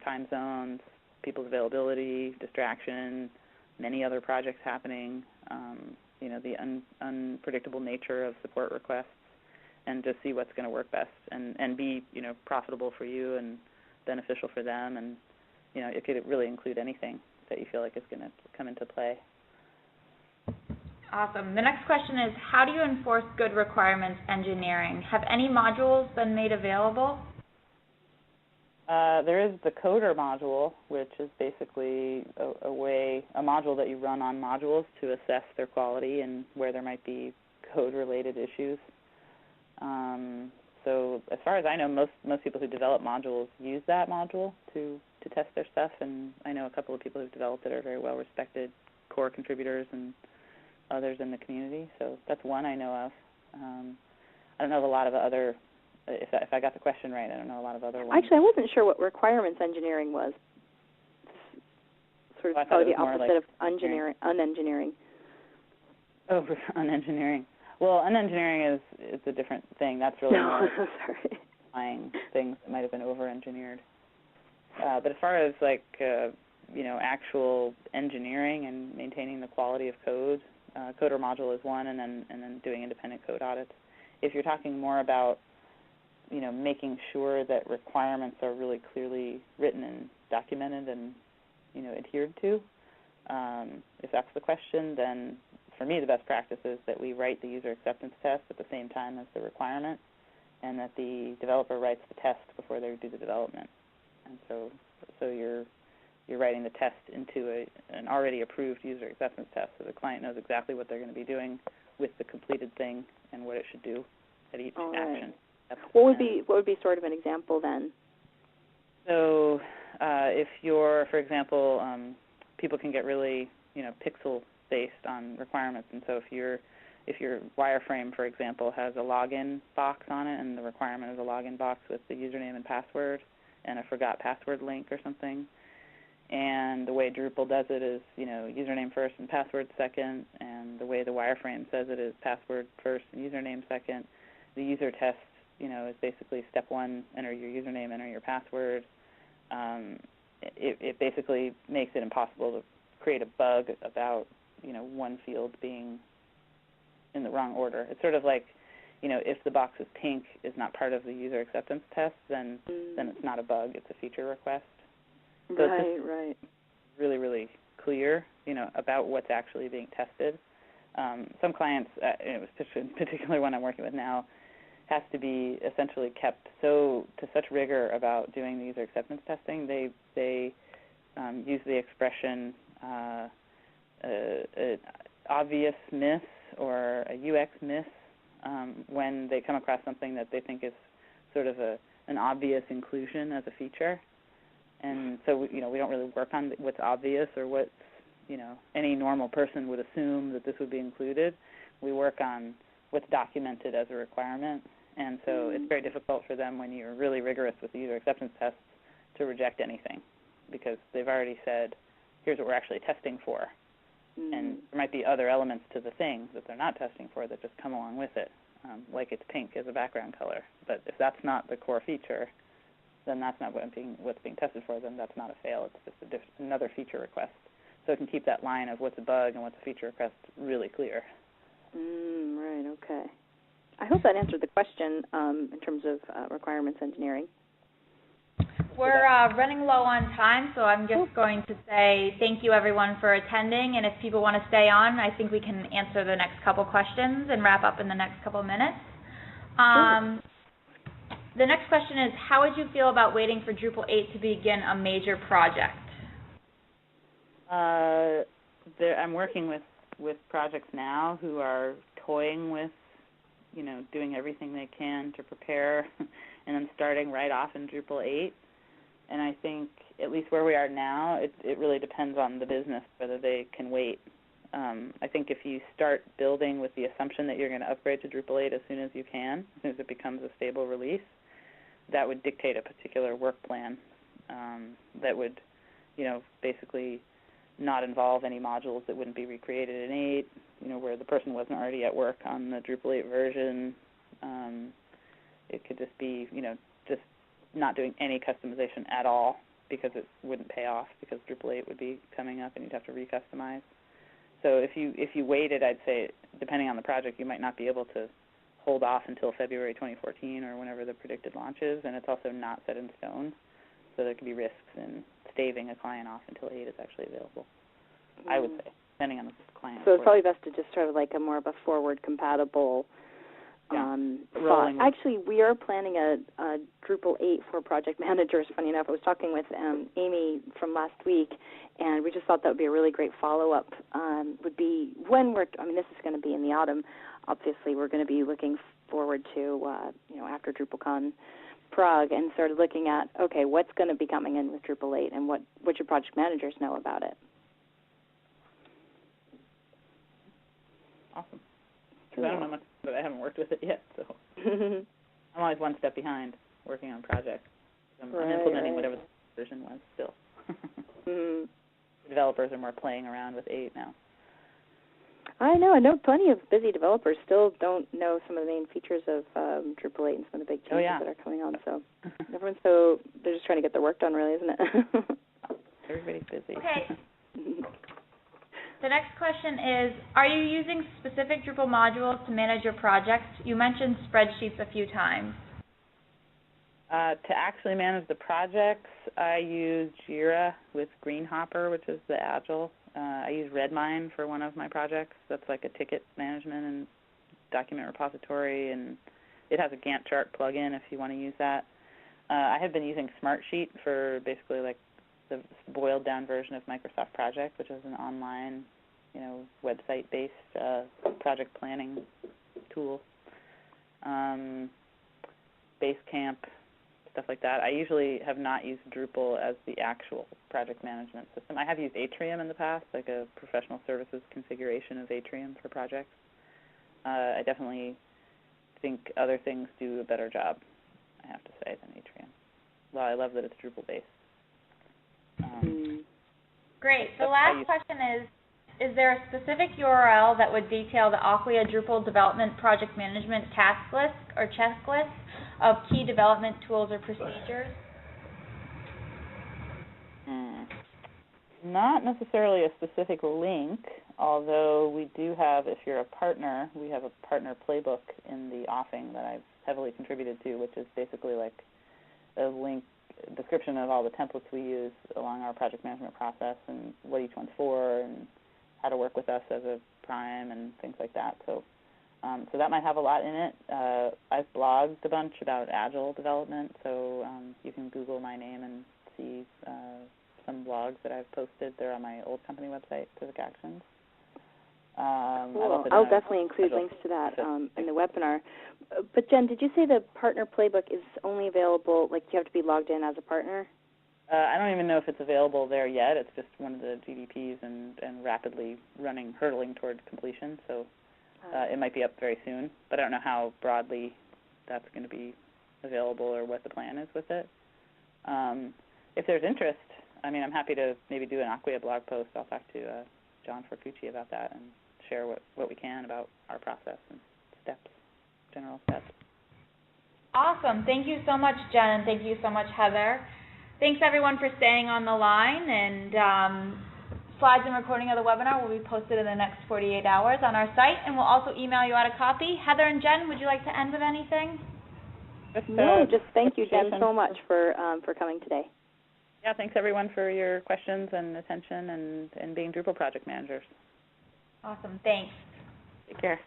C: time zones, people's availability, distraction, many other projects happening, the unpredictable nature of support requests, and just see what's going to work best and be, profitable for you and beneficial for them. And, it could really include anything that you feel like is going to come into play.
A: Awesome. The next question is, how do you enforce good requirements engineering? Have any modules been made available?
C: There is the coder module, which is basically a module that you run on modules to assess their quality and where there might be code-related issues. So as far as I know, most people who develop modules use that module to test their stuff, and I know a couple of people who've developed it are very well-respected core contributors and others in the community. So that's one I know of. I don't know of a lot of other. If I got the question right, I don't know a lot of other ones.
B: Actually, I wasn't sure what requirements engineering was. Sort of probably the opposite of unengineering.
C: Oh, unengineering. Well, unengineering is a different thing. That's really more applying things that might have been over-engineered. But as far as actual engineering and maintaining the quality of code, coder module is one, and then doing independent code audits. If you're talking more about making sure that requirements are really clearly written and documented and, adhered to. If that's the question, then for me the best practice is that we write the user acceptance test at the same time as the requirement, and that the developer writes the test before they do the development. And so you're writing the test into an already approved user acceptance test, so the client knows exactly what they're going to be doing with the completed thing and what it should do at each action.
B: What would be sort of an example then?
C: So if you're, for example, people can get really, pixel based on requirements, and so if your wireframe, for example, has a login box on it, and the requirement is a login box with the username and password and a forgot password link or something, and the way Drupal does it is, username first and password second, and the way the wireframe says it is password first and username second. The user test is basically step one, enter your username, enter your password. It basically makes it impossible to create a bug about, one field being in the wrong order. It's sort of like, if the box is pink is not part of the user acceptance test, then it's not a bug, it's a feature request. So
B: right.
C: Really, really clear, about what's actually being tested. Some clients, in particular one I'm working with now, has to be essentially kept to such rigor about doing the user acceptance testing. They use the expression obvious miss or a UX miss when they come across something that they think is sort of an obvious inclusion as a feature. And so we don't really work on what's obvious or what's any normal person would assume that this would be included. We work on what's documented as a requirement. And so it's very difficult for them when you're really rigorous with the user acceptance tests to reject anything, because they've already said, here's what we're actually testing for. And there might be other elements to the thing that they're not testing for that just come along with it. like it's pink as a background color. But if that's not the core feature, then that's not what's being tested for, then that's not a fail. It's just another feature request. So it can keep that line of what's a bug and what's a feature request really clear.
B: Right, okay. I hope that answered the question in terms of requirements engineering.
A: We're running low on time, so I'm just going to say thank you, everyone, for attending. And if people want to stay on, I think we can answer the next couple questions and wrap up in the next couple minutes.
B: Sure.
A: The next question is, how would you feel about waiting for Drupal 8 to begin a major project?
C: I'm working with projects now who are toying with, doing everything they can to prepare and then starting right off in Drupal 8. And I think, at least where we are now, it really depends on the business whether they can wait. I think if you start building with the assumption that you're going to upgrade to Drupal 8 as soon as you can, as soon as it becomes a stable release, that would dictate a particular work plan that would, basically not involve any modules that wouldn't be recreated in 8, where the person wasn't already at work on the Drupal 8 version. It could just be, just not doing any customization at all because it wouldn't pay off because Drupal 8 would be coming up and you'd have to re-customize. So if you waited, I'd say, depending on the project, you might not be able to hold off until February 2014 or whenever the predicted launch is, and it's also not set in stone. So there could be risks in staving a client off until 8 is actually available, I would say, depending on the client.
B: So it's probably best to just sort of like a more of a forward-compatible thought. Actually, we are planning a Drupal 8 for project managers. Funny enough, I was talking with Amy from last week, and we just thought that would be a really great follow-up. Would be when this is going to be in the autumn. Obviously, we're going to be looking forward to, after DrupalCon Prague and sort of looking at, okay, what's going to be coming in with Drupal 8 and what should project managers know about it.
C: Awesome. Cool. I don't know much, but I haven't worked with it yet, so I'm always one step behind working on projects. I'm implementing whatever the version was still. Developers are more playing around with 8 now.
B: I know plenty of busy developers still don't know some of the main features of Drupal 8 and some of the big changes that are coming on. So they're just trying to get their work done, really, isn't it?
C: Everybody's busy.
A: Okay. The next question is, are you using specific Drupal modules to manage your projects? You mentioned spreadsheets a few times.
C: To actually manage the projects, I use Jira with Greenhopper, which is the Agile. I use Redmine for one of my projects. That's like a ticket management and document repository, and it has a Gantt chart plugin if you want to use that. I have been using Smartsheet for basically like the boiled down version of Microsoft Project, which is an online, website-based project planning tool. Basecamp, stuff like that. I usually have not used Drupal as the actual project management system. I have used Atrium in the past, like a professional services configuration of Atrium for projects. I definitely think other things do a better job, I have to say, than Atrium. Well, I love that it's Drupal-based.
A: Great. The last question is there a specific URL that would detail the Acquia Drupal development project management task list or checklist of key development tools or procedures?
C: Not necessarily a specific link, although we do have, if you're a partner, we have a partner playbook in the offing that I've heavily contributed to, which is basically like a link description of all the templates we use along our project management process and what each one's for and how to work with us as a prime and things like that. So so that might have a lot in it. I've blogged a bunch about Agile development, so you can Google my name and see some blogs that I've posted. They're on my old company website, Civic Actions.
B: Cool. I'll definitely include links to that in the webinar. But Jen, did you say the partner playbook is only available, like you have to be logged in as a partner?
C: I don't even know if it's available there yet. It's just one of the GDPs and rapidly hurtling toward completion. So it might be up very soon. But I don't know how broadly that's going to be available or what the plan is with it. If there's interest, I'm happy to maybe do an Acquia blog post. I'll talk to John Forcucci about that and share what we can about our process and steps. general steps.
A: Awesome. Thank you so much, Jen, and thank you so much, Heather. Thanks, everyone, for staying on the line, and slides and recording of the webinar will be posted in the next 48 hours on our site, and we'll also email you out a copy. Heather and Jen, would you like to end with anything?
B: Just thank you, Jen, so much for coming today.
C: Yeah, thanks, everyone, for your questions and attention and being Drupal project managers.
A: Awesome. Thanks.
C: Take care.